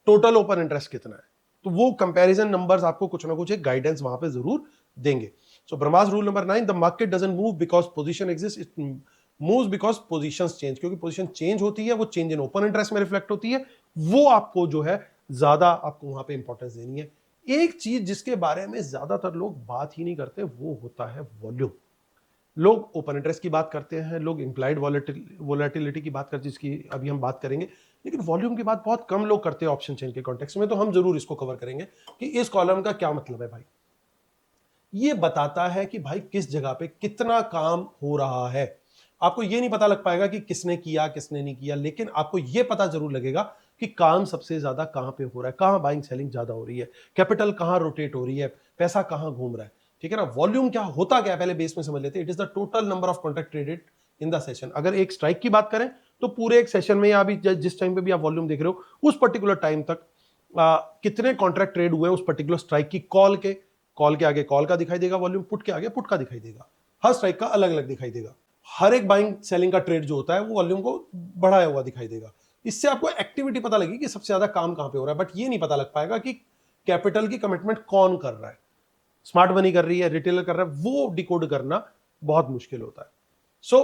टोटल ओपन इंटरेस्ट कितना है, तो वो कंपैरिजन नंबर्स आपको कुछ ना कुछ एक गाइडेंस वहां पे जरूर देंगे। So Brahmastra rule number 9, the market doesn't move because position exist, it moves because positions change, क्योंकि पोजीशन चेंज होती है वो चेंज इन ओपन इंटरेस्ट में रिफ्लेक्ट होती है, वो आपको जो है ज्यादा आपको वहां पे इंपॉर्टेंस देनी है। एक चीज जिसके बारे में ज्यादातर लोग बात ही नहीं करते वो होता है वॉल्यूम। लोग ओपन इंटरेस्ट की बात करते हैं, लोग इंप्लाइड वोलेटिलिटी की बात करते हैं, जिसकी अभी हम बात करेंगे, लेकिन वॉल्यूम की बात बहुत कम लोग करते हैं ऑप्शन चेन के कॉन्टेक्स्ट में। तो हम जरूर इसको कवर करेंगे कि इस कॉलम का क्या मतलब है भाई। ये बताता है कि भाई किस जगह पे कितना काम हो रहा है। आपको ये नहीं पता लग पाएगा कि किसने किया किसने नहीं किया, लेकिन आपको ये पता जरूर लगेगा कि काम सबसे ज्यादा कहां पे हो रहा है, कहां बाइंग सेलिंग ज्यादा हो रही है, कैपिटल कहां रोटेट हो रही है, पैसा कहां घूम रहा है। ठीक है ना। वॉल्यूम क्या होता क्या है पहले बेस में समझ लेते हैं। It is the total number of contract traded in the session. अगर एक स्ट्राइक की बात करें तो पूरे एक सेशन में या अभी जिस टाइम पे भी आप वॉल्यूम देख रहे हो उस पर्टिकुलर टाइम तक कितने कॉन्ट्रैक्ट ट्रेड हुए उस पर्टिकुलर स्ट्राइक की। कॉल के आगे कॉल का दिखाई देगा वॉल्यूम, पुट के आगे पुट का दिखाई देगा, हर स्ट्राइक का अलग अलग दिखाई देगा। हर एक बाइंग सेलिंग का ट्रेड जो होता है वो वॉल्यूम को बढ़ाया हुआ दिखाई देगा। इससे आपको एक्टिविटी पता लगेगी कि सबसे ज्यादा काम कहां पे हो रहा है, बट ये नहीं पता लग पाएगा कि कैपिटल की कमिटमेंट कौन कर रहा है, स्मार्ट मनी कर रही है, रिटेलर कर रहा है, वो डिकोड करना बहुत मुश्किल होता है। सो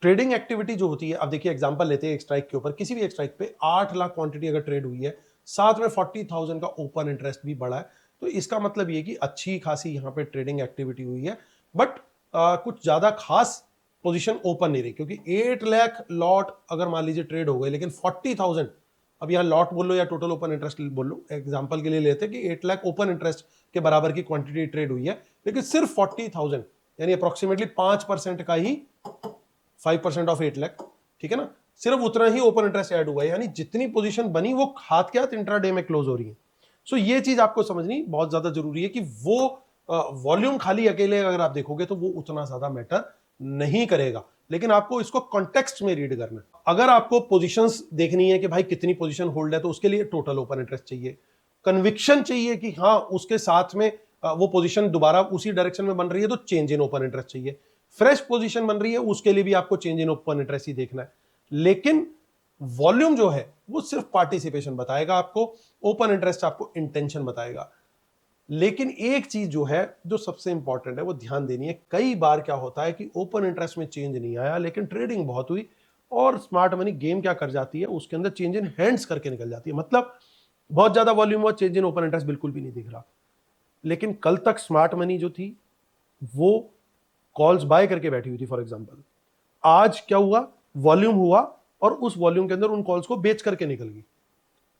ट्रेडिंग एक्टिविटी जो होती है, अब देखिए एग्जांपल लेते हैं एक स्ट्राइक के ऊपर, किसी भी एक स्ट्राइक पे 8 लाख क्वांटिटी अगर ट्रेड हुई है, साथ में 40,000 का ओपन इंटरेस्ट भी बढ़ा है, तो इसका मतलब ये कि अच्छी खासी यहां पे ट्रेडिंग एक्टिविटी हुई है, बट कुछ ज्यादा खास पोजीशन ओपन नहीं रही, क्योंकि 8 लाख लॉट अगर मान लीजिए ट्रेड हो गए, लेकिन 40,000, अब यहां लॉट बोल लो या टोटल ओपन इंटरेस्ट बोल लो, एग्जांपल के लिए लेते हैं कि 8 लाख ओपन इंटरेस्ट के बराबर की क्वांटिटी ट्रेड हुई है, लेकिन सिर्फ 40,000 यानी अप्रोक्सीमेटली 5% का ही, 5% ऑफ 8 लाख, ठीक है ना, सिर्फ उतना ही ओपन इंटरेस्ट ऐड हुआ है, यानी जितनी पोजीशन बनी वो हाथ के हाथ इंट्राडे में क्लोज हो रही है। सो ये चीज आपको समझनी बहुत ज्यादा जरूरी है कि वो वॉल्यूम खाली अकेले अगर आप देखोगे तो वो उतना ज्यादा मैटर नहीं करेगा, लेकिन आपको इसको कॉन्टेक्स्ट में रीड करना है। अगर आपको पोजीशंस देखनी है कि भाई कितनी पोजीशन होल्ड है, तो उसके लिए टोटल ओपन इंटरेस्ट चाहिए, कन्विक्शन चाहिए कि हाँ उसके साथ में वो पोजीशन दोबारा उसी डायरेक्शन में बन रही है तो चेंज इन ओपन इंटरेस्ट चाहिए, फ्रेश पोजीशन बन रही है उसके लिए भी आपको चेंज इन ओपन इंटरेस्ट ही देखना है। लेकिन वॉल्यूम जो है वो सिर्फ पार्टिसिपेशन बताएगा आपको, ओपन इंटरेस्ट आपको इंटेंशन बताएगा। लेकिन एक चीज जो है जो सबसे इंपॉर्टेंट है वो ध्यान देनी है, कई बार क्या होता है कि ओपन इंटरेस्ट में चेंज नहीं आया लेकिन ट्रेडिंग बहुत हुई, और स्मार्ट मनी गेम क्या कर जाती है उसके अंदर चेंज इन हैंड्स करके निकल जाती है। मतलब बहुत ज्यादा वॉल्यूम हुआ, चेंज इन ओपन इंटरेस्ट बिल्कुल भी नहीं दिख रहा, लेकिन कल तक स्मार्ट मनी जो थी वो कॉल्स बाय करके बैठी हुई थी फॉर एग्जांपल, आज क्या हुआ, वॉल्यूम हुआ और उस वॉल्यूम के अंदर उन कॉल्स को बेच करके निकल गई,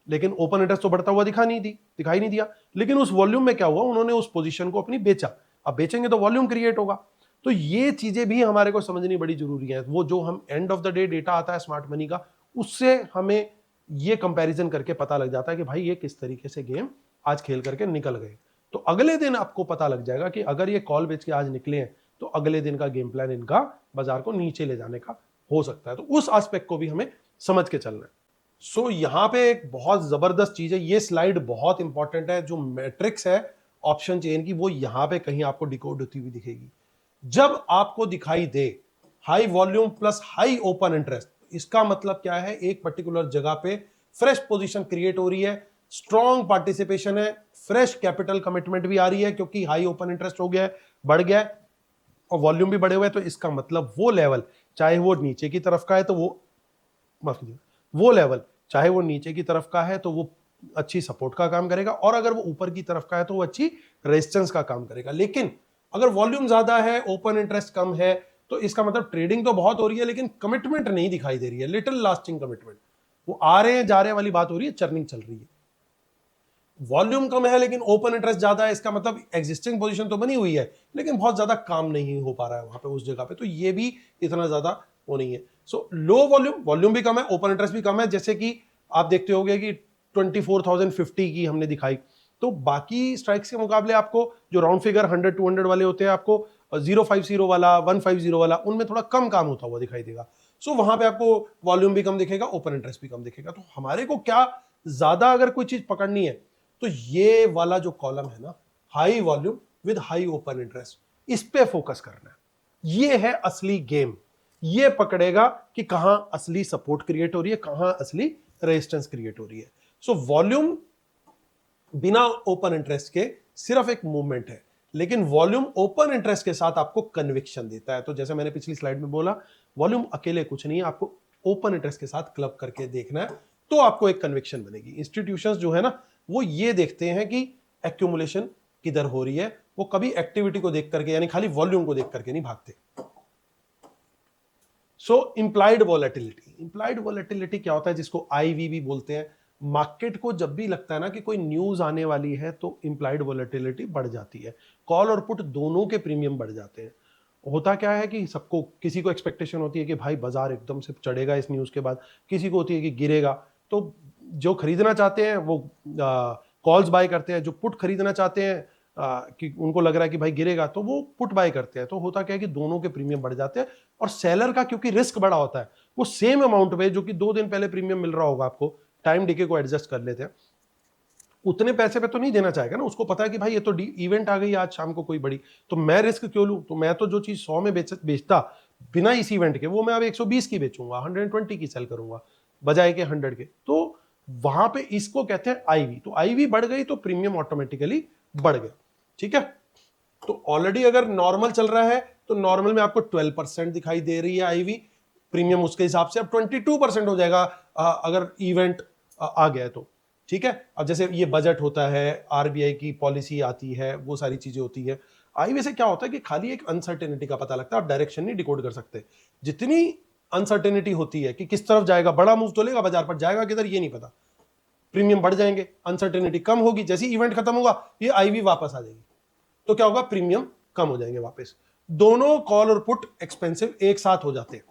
लेकिन ओपन इंटरेस्ट तो बढ़ता हुआ दिखाई नहीं दिया, लेकिन उस वॉल्यूम में क्या हुआ, उन्होंने उस पोजीशन को अपनी बेचा। अब बेचेंगे तो वॉल्यूम क्रिएट होगा। तो ये चीजें भी हमारे को समझनी बड़ी जरूरी है। वो जो हम end of the day data आता है स्मार्ट मनी का, उससे हमें ये कंपैरिजन करके पता लग जाता है कि भाई ये किस तरीके से गेम आज खेल करके निकल गए। तो अगले दिन आपको पता लग जाएगा कि अगर ये कॉल बेच के आज निकले हैं तो अगले दिन का गेम प्लान इनका बाजार को नीचे ले जाने का हो सकता है। तो उस एस्पेक्ट को भी हमें समझ के चलना है। सो यहां पे एक बहुत जबरदस्त चीज है, ये स्लाइड बहुत इंपॉर्टेंट है, जो मैट्रिक्स है ऑप्शन चेन की वो यहां पे कहीं आपको डिकोड होती हुई दिखेगी। जब आपको दिखाई दे high volume plus high open interest, इसका मतलब क्या है, एक पर्टिकुलर जगह पे फ्रेश पोजीशन क्रिएट हो रही है, स्ट्रॉन्ग पार्टिसिपेशन है, फ्रेश कैपिटल कमिटमेंट भी आ रही है क्योंकि हाई ओपन इंटरेस्ट हो गया है, बढ़ गया है और वॉल्यूम भी बढ़े हुए हैं। तो इसका मतलब वो लेवल चाहे वो नीचे की तरफ का है तो वो लेवल चाहे वो नीचे की तरफ का है तो वो अच्छी सपोर्ट का काम करेगा, और अगर वो ऊपर की तरफ का है तो वो अच्छी रेजिस्टेंस का काम करेगा। लेकिन अगर वॉल्यूम ज्यादा है, ओपन इंटरेस्ट कम है, तो इसका मतलब ट्रेडिंग तो बहुत हो रही है लेकिन कमिटमेंट नहीं दिखाई दे रही है, लिटिल लास्टिंग कमिटमेंट, वो आ रहे हैं जा रहे हैं वाली बात हो रही है, चर्निंग चल रही है। वॉल्यूम कम है लेकिन ओपन इंटरेस्ट ज्यादा है, इसका मतलब एग्जिस्टिंग पोजीशन तो बनी हुई है लेकिन बहुत ज्यादा काम नहीं हो पा रहा है वहां पे उस जगह पे, तो ये भी इतना ज्यादा वो नहीं है। सो लो वॉल्यूम भी कम है, ओपन इंटरेस्ट भी कम है, जैसे कि आप देखते होंगे कि 24,050 की हमने दिखाई, तो बाकी स्ट्राइक्स के मुकाबले आपको जो राउंड फिगर 100-200 वाले होते हैं, आपको 050 वाला 150 वाला, उनमें थोड़ा कम काम होता हुआ दिखाई देगा। सो वहां पे आपको वॉल्यूम भी कम दिखेगा, ओपन इंटरेस्ट भी कम दिखेगा। तो हमारे को क्या ज्यादा अगर कोई चीज पकड़नी है तो ये वाला जो कॉलम है ना, high volume with high open interest, इस पे फोकस करना है। ये है असली गेम, ये पकड़ेगा कि कहां असली सपोर्ट क्रिएट हो रही है, कहां असली रेजिस्टेंस क्रिएट हो रही है। सो वॉल्यूम बिना ओपन इंटरेस्ट के सिर्फ एक मूवमेंट है, लेकिन वॉल्यूम ओपन इंटरेस्ट के साथ आपको कन्विक्शन देता है। तो जैसे मैंने पिछली स्लाइड में बोला, वॉल्यूम अकेले कुछ नहीं है, आपको ओपन इंटरेस्ट के साथ क्लब करके देखना है, तो आपको एक कन्विक्शन बनेगी। इंस्टीट्यूशंस जो है ना, वो ये देखते हैं कि एक्यूमुलेशन किधर हो रही है, वो कभी एक्टिविटी को देख करके, यानी खाली वॉल्यूम को देख करके नहीं भागते। सो इंप्लाइड वॉलेटिलिटी, इंप्लाइड वॉलेटिलिटी क्या होता है, जिसको आईवी भी बोलते हैं। मार्केट को जब भी लगता है ना कि कोई न्यूज आने वाली है, तो इंप्लाइड वॉलेटिलिटी बढ़ जाती है, कॉल और पुट दोनों के प्रीमियम बढ़ जाते हैं। होता क्या है कि सबको, किसी को एक्सपेक्टेशन होती है कि भाई बाजार एकदम से चढ़ेगा इस न्यूज के बाद, किसी को होती है कि गिरेगा। तो जो खरीदना चाहते हैं वो कॉल्स बाय करते हैं, जो पुट खरीदना चाहते हैं कि उनको लग रहा है कि भाई गिरेगा, तो वो पुट बाय करते हैं। तो होता क्या है कि दोनों के प्रीमियम बढ़ जाते हैं, और सेलर का क्योंकि रिस्क बड़ा होता है, वो सेम अमाउंट में जो कि 2 दिन पहले प्रीमियम मिल रहा होगा, आपको टाइम डिके को एडजस्ट कर लेते हैं, उतने पैसे पे तो नहीं देना चाहेगा ना। उसको पता है कि भाई ये तो इवेंट आ गई आज शाम को कोई बड़ी, तो मैं रिस्क क्यों लूं। तो मैं तो जो चीज 100 में बेचता बिना इस इवेंट के, वो मैं अब 120 की बेचूंगा, 120 की सेल करूंगा बजाय के 100 के। तो वहां पे इसको कहते हैं आईवी। तो आईवी बढ़ गई तो प्रीमियम ऑटोमेटिकली बढ़ गया। ठीक है, तो ऑलरेडी अगर नॉर्मल चल रहा है तो नॉर्मल में आपको 12% दिखाई दे रही है आईवी प्रीमियम, उसके हिसाब से अब 22% हो जाएगा अगर इवेंट आ गया तो। ठीक है, अब जैसे ये बजट होता है, आरबीआई की पॉलिसी आती है, वो सारी चीजें होती है। आईवी से क्या होता है कि खाली एक अनसर्टेनिटी का पता लगता है, आप डायरेक्शन नहीं डिकोड कर सकते। जितनी अनसर्टेनिटी होती है कि किस तरफ जाएगा, बड़ा मूव तो लेगा बाजार पर, जाएगा किधर ये नहीं पता, प्रीमियम बढ़ जाएंगे। अनसर्टेनिटी कम होगी, जैसे इवेंट खत्म होगा ये आईवी वापस आ जाएगी, तो क्या होगा, प्रीमियम कम हो जाएंगे वापस। दोनों कॉल और पुट एक्सपेंसिव एक साथ हो जाते हैं।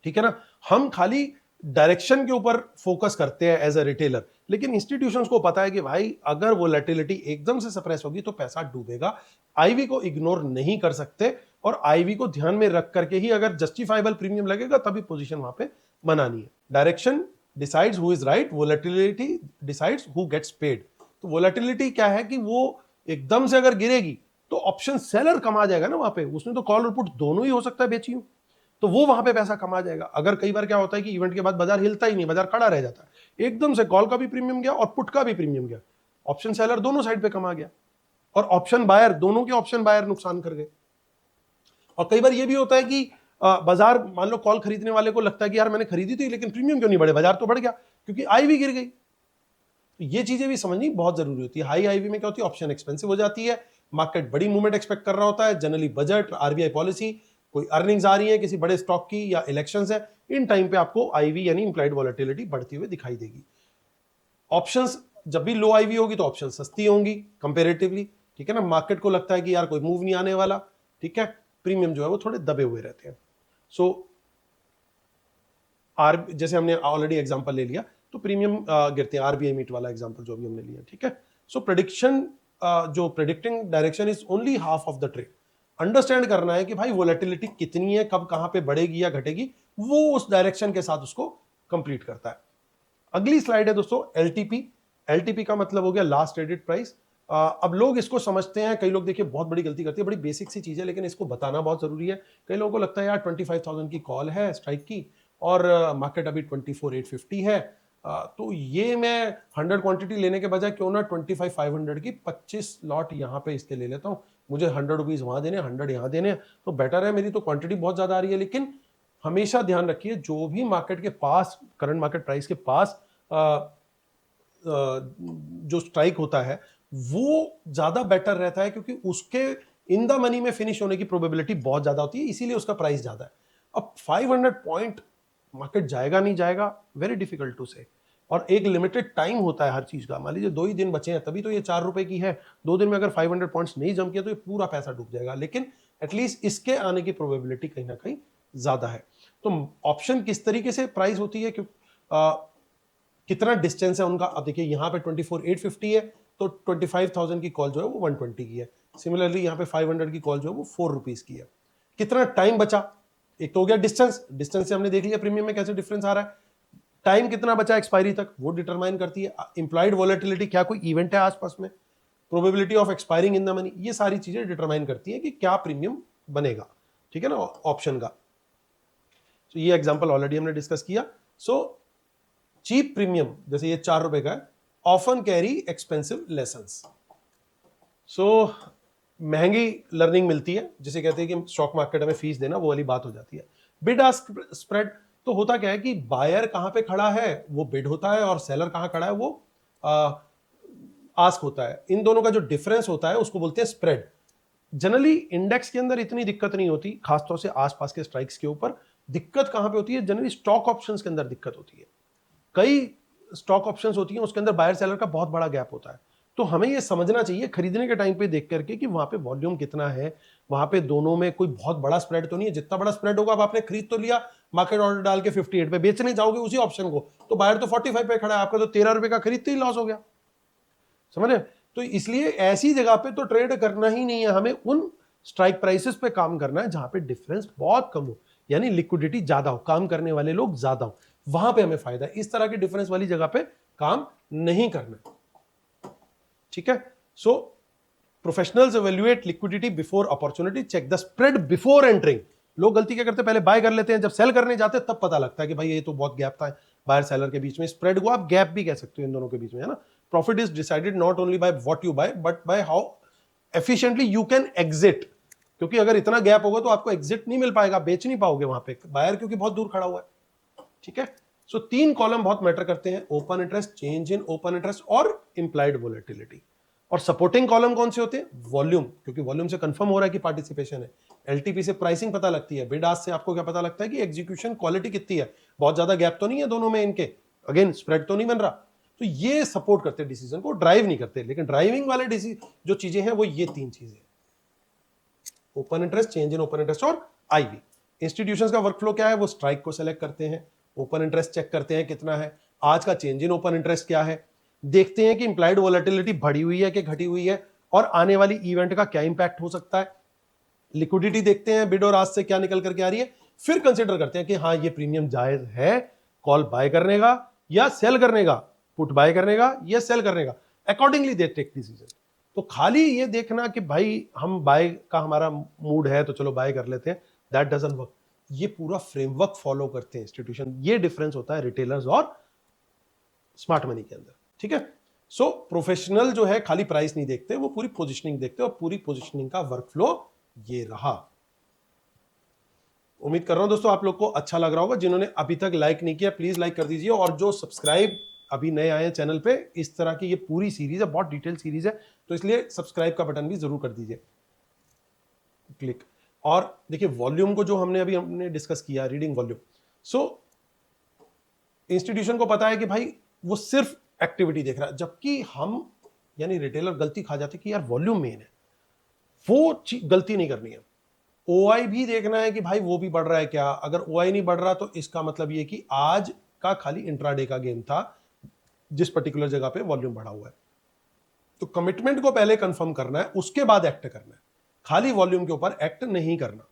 ठीक है ना, हम खाली डायरेक्शन के ऊपर फोकस करते हैं एज अ रिटेलर, लेकिन इंस्टीट्यूशंस को पता है कि भाई अगर वोलेटिलिटी एकदम से सप्रेस होगी तो पैसा डूबेगा। आईवी को इग्नोर नहीं कर सकते, और आईवी को ध्यान में रख करके ही अगर जस्टिफाइबल प्रीमियम लगेगा तभी पोजीशन वहां पे बनानी है। Direction decides who is right, volatility decides who gets paid. तो वोलेटिलिटी क्या है कि वो एकदम से अगर गिरेगी तो ऑप्शन सेलर कमा जाएगा ना वहां पे, उसने तो कॉल और पुट दोनों ही हो सकता है बेची हो, तो वो वहां पे पैसा कमा जाएगा। अगर कई बार क्या होता है कि इवेंट के बाद बाजार हिलता ही नहीं, बाजार खड़ा रह जाता है, एकदम से कॉल का भी प्रीमियम गया और पुट का भी प्रीमियम गया, ऑप्शन सेलर दोनों साइड पे कमा गया, और ऑप्शन बायर, दोनों के ऑप्शन बायर नुकसान कर गए। और कई बार ये भी होता है कि बाजार, मान लो कॉल खरीदने वाले को लगता है कि यार मैंने खरीदी थी लेकिन प्रीमियम क्यों नहीं बढ़े, बाजार तो बढ़ गया, क्योंकि आई भी गिर गई। तो ये चीजें भी समझनी बहुत जरूरी होती है। हाई आईवी में क्या होती है, ऑप्शन एक्सपेंसिव हो जाती है, मार्केट बड़ी मूवमेंट एक्सपेक्ट कर रहा होता है, जनरली बजट, आरबीआई पॉलिसी, कोई अर्निंग्स आ रही है किसी बड़े स्टॉक की, या इलेक्शंस है, इन टाइम पे आपको आईवी यानी इंप्लाइड वॉलेटिलिटी बढ़ती हुई दिखाई देगी। ऑप्शंस जब भी लो आईवी होगी तो ऑप्शन सस्ती होंगी कंपेरेटिवली। ठीक है ना, मार्केट को लगता है कि यार कोई मूव नहीं आने वाला, ठीक है, प्रीमियम जो है वो थोड़े दबे हुए रहते हैं। सो जैसे हमने ऑलरेडी एग्जांपल ले लिया, तो प्रीमियम गिरते हैं, आरबीआई मीट वाला एग्जांपल जो भी हमने लिया। ठीक है, सो प्रेडिक्शन, जो predicting direction is only half of the trade. Understand करना है कि भाई वोलेटिलिटी कितनी है, कब कहां पे बढ़ेगी या घटेगी, वो उस डायरेक्शन के साथ उसको कंप्लीट करता है। अगली स्लाइड है दोस्तों एलटीपी। एलटीपी का मतलब हो गया लास्ट ट्रेडेड प्राइस। अब लोग इसको समझते हैं, कई लोग देखिए बहुत बड़ी गलती करते हैं, बड़ी बेसिक सी चीज है लेकिन इसको बताना बहुत जरूरी है। कई लोगों को लगता है यार 25,000 की कॉल है स्ट्राइक की, और मार्केट अभी 24,850 है, तो ये मैं 100 क्वांटिटी लेने के बजाय क्यों ना 25,500 की 25 लॉट यहाँ पे इसके ले लेता हूँ, मुझे 100 रुपीज वहां देने, 100 यहाँ देने, तो बेटर है, मेरी तो क्वांटिटी बहुत ज्यादा आ रही है। लेकिन हमेशा ध्यान रखिए, जो भी मार्केट के पास, करंट मार्केट प्राइस के पास जो स्ट्राइक होता है वो ज्यादा बेटर रहता है, क्योंकि उसके इन द मनी में फिनिश होने की प्रोबेबिलिटी बहुत ज्यादा होती है, इसीलिए उसका प्राइस ज्यादा है। अब 500 पॉइंट मार्केट जाएगा नहीं जाएगा, वेरी डिफिकल्ट टू से, और एक लिमिटेड टाइम होता है हर चीज का। मान लीजिए 2 ही दिन बचे हैं, तभी तो ये 4 रुपए की है, 2 दिन में अगर 500 पॉइंट्स नहीं जम किया तो ये पूरा पैसा डूब जाएगा, लेकिन एटलीस्ट इसके आने की प्रोबेबिलिटी कहीं ना कहीं ज्यादा है। तो ऑप्शन किस तरीके से प्राइस होती है, कितना डिस्टेंस है उनका। अब देखिए यहाँ पे 24,850 है, तो 25,000 की कॉल जो है वो 120 की है। सिमिलरली यहाँ पे 500 की कॉल जो है वो 4 रुपीज की है। कितना टाइम बचा, एक तो हो गया डिस्टेंस, डिस्टेंस से हमने देख लिया प्रीमियम में कैसे डिफरेंस आ रहा है। टाइम कितना बचा एक्सपायरी तक, वो डिटरमाइन करती है। इंप्लाइड वॉलेटिलिटी, क्या कोई इवेंट है आसपास में, probability of expiring in the money, ये सारी चीजें डिटरमाइन करती है कि क्या प्रीमियम बनेगा। ठीक है ना, ऑप्शन का। तो ये एग्जांपल ऑलरेडी हमने डिस्कस किया। सो चीप प्रीमियम, जैसे ये 4 रुपए का है, ऑफन कैरी एक्सपेंसिव लेसन्स। सो महंगी लर्निंग मिलती है, जिसे कहते हैं कि स्टॉक मार्केट में फीस देना, वो वाली बात हो जाती है। बिड आस्क स्प्रेड तो होता क्या है कि बायर कहां पे खड़ा है वो बिड होता है, और सेलर कहां खड़ा है वो आस्क होता है। इन दोनों का जो डिफरेंस होता है उसको बोलते हैं स्प्रेड। जनरली इंडेक्स के अंदर इतनी दिक्कत नहीं होती, खासतौर से आसपास के स्ट्राइक्स के ऊपर। दिक्कत कहां पे होती है? जनरली स्टॉक ऑप्शंस के अंदर दिक्कत होती है। कई स्टॉक ऑप्शंस होती हैं, उसके अंदर बायर सेलर का बहुत बड़ा गैप होता है। तो हमें यह समझना चाहिए खरीदने के टाइम पे देख करके कि वहां पे वॉल्यूम कितना है, वहां पे दोनों में कोई बहुत बड़ा स्प्रेड तो नहीं है। जितना बड़ा स्प्रेड होगा, अब आपने खरीद तो लिया, मार्केट ऑर्डर डाल के 58 पे बेचने जाओगे उसी ऑप्शन को, तो बायर तो 45 पे खड़ा है, आपका तो 13 रुपए का खरीदते ही लॉस हो गया। समझ रहे? तो इसलिए ऐसी जगह पे तो ट्रेड करना ही नहीं है, हमें उन स्ट्राइक प्राइसेस पे काम करना है जहां पे डिफरेंस बहुत कम हो, यानी लिक्विडिटी ज्यादा हो, काम करने वाले लोग ज्यादा हो, वहां पे हमें फायदा है। इस तरह की डिफरेंस वाली जगह पे काम नहीं करना। ठीक है? So professionals evaluate liquidity before opportunity, check the spread before entering. लोग गलती क्या करते हैं? पहले बाय कर लेते हैं, जब सेल करने जाते हैं तब पता लगता है कि भाई ये तो बहुत गैप था बायर सेलर के बीच में। स्प्रेड को आप गैप भी कह सकते हो इन दोनों के बीच में, है ना। Profit is decided not only by what you buy but by how efficiently you can exit. क्योंकि अगर इतना गैप होगा तो आपको एग्जिट नहीं मिल पाएगा, बेच नहीं पाओगे वहां पे बायर, क्योंकि बहुत दूर खड़ा हुआ है। ठीक है? सो तीन कॉलम बहुत मैटर करते हैं: open interest, change in open interest और इंप्लाइड वोलेटिलिटी। और सपोर्टिंग कॉलम कौन से होते हैं? वॉल्यूम, क्योंकि वॉल्यूम से कंफर्म हो रहा है कि पार्टिसिपेशन है। एलटीपी से प्राइसिंग पता लगती है। बिड आस्क से आपको क्या पता लगता है कि एग्जीक्यूशन क्वालिटी कितनी है, बहुत ज्यादा गैप तो नहीं है दोनों में इनके, अगेन स्प्रेड तो नहीं बन रहा। तो ये सपोर्ट करते हैं डिसीजन को, ड्राइव नहीं करते। लेकिन ड्राइविंग वाले जो चीजें हैं वो ये तीन चीजें: open interest, change in open interest और आईवी। इंस्टीट्यूशंस का वर्कफ्लो क्या है? वो स्ट्राइक को सेलेक्ट करते हैं, ओपन इंटरेस्ट चेक करते हैं कितना है, आज का चेंज इन ओपन इंटरेस्ट क्या है, देखते हैं कि इंप्लाइड वोलेटिलिटी बढ़ी हुई है कि घटी हुई है, और आने वाली इवेंट का क्या इंपैक्ट हो सकता है। लिक्विडिटी देखते हैं, बिड और आस्क से क्या निकल करके आ रही है। फिर कंसिडर करते हैं कि हाँ ये प्रीमियम जायज है कॉल बाय करने का या सेल करने का, पुट बाय करने का या सेल करने का। Accordingly they take decision. तो खाली ये देखना कि भाई हम बाय का हमारा मूड है तो चलो बाय कर लेते हैं, दैट डजंट वर्क। ये पूरा फ्रेमवर्क फॉलो करते हैं इंस्टीट्यूशन। ये डिफरेंस होता है रिटेलर्स और स्मार्ट मनी के अंदर। ठीक है? सो प्रोफेशनल जो है खाली प्राइस नहीं देखते, वो पूरी पोजीशनिंग देखते हैं, और पूरी पोजीशनिंग का वर्कफ्लो ये रहा। उम्मीद कर रहा हूं दोस्तों आप लोग को अच्छा लग रहा होगा। जिन्होंने अभी तक लाइक नहीं किया प्लीज लाइक कर दीजिए, और जो सब्सक्राइब अभी नए आए हैं चैनल पे, इस तरह की ये पूरी सीरीज है, बहुत डिटेल सीरीज है, तो इसलिए सब्सक्राइब का बटन भी जरूर कर दीजिए क्लिक। और देखिए वॉल्यूम को जो हमने डिस्कस किया, रीडिंग वॉल्यूम। सो इंस्टीट्यूशन को पता है कि भाई वो सिर्फ एक्टिविटी देख रहा है, जबकि हम यानी रिटेलर गलती खा जाते कि यार वॉल्यूम मेन है, वो गलती नहीं करनी है। ओआई भी देखना है कि भाई वो भी बढ़ रहा है क्या। अगर ओआई नहीं बढ़ रहा तो इसका मतलब ये कि आज का खाली इंट्राडे का गेम था, जिस पर्टिकुलर जगह पे वॉल्यूम बढ़ा हुआ है। तो कमिटमेंट को पहले कंफर्म करना है, उसके बाद एक्ट करना है, खाली वॉल्यूम के ऊपर एक्ट नहीं करना।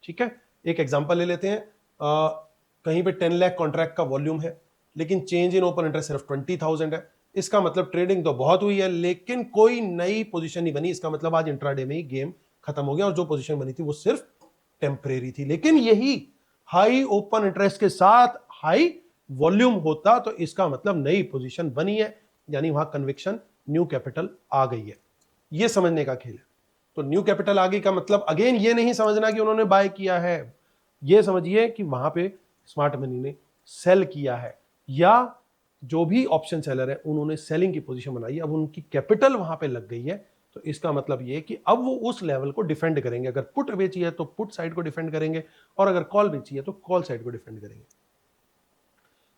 ठीक है? एक एग्जांपल ले लेते हैं। कहीं पे 10 लाख कॉन्ट्रैक्ट का वॉल्यूम है, लेकिन चेंज इन ओपन इंटरेस्ट सिर्फ 20,000 है। इसका मतलब ट्रेडिंग तो बहुत हुई है लेकिन कोई नई पोजीशन नहीं बनी। इसका मतलब आज इंट्राडे में ही गेम खत्म हो गया, और जो पोजीशन बनी थी वो सिर्फ टेम्परेरी थी। लेकिन यही हाई ओपन इंटरेस्ट के साथ हाई वॉल्यूम होता तो इसका मतलब नई पोजीशन बनी है, यानी वहां कन्विक्शन, न्यू कैपिटल आ गई है। ये समझने का खेल है। तो न्यू कैपिटल आ गई का मतलब अगेन ये नहीं समझना कि उन्होंने बाय किया है, ये समझिए कि वहां पे स्मार्ट मनी ने सेल किया है, या जो भी ऑप्शन सेलर है उन्होंने सेलिंग की पोजीशन बनाई है, अब उनकी कैपिटल वहां पे लग गई है। तो इसका मतलब ये कि अब वो उस लेवल को डिफेंड करेंगे। अगर पुट बेची है तो पुट साइड को डिफेंड करेंगे, और अगर कॉल बेची है तो कॉल साइड को डिफेंड करेंगे।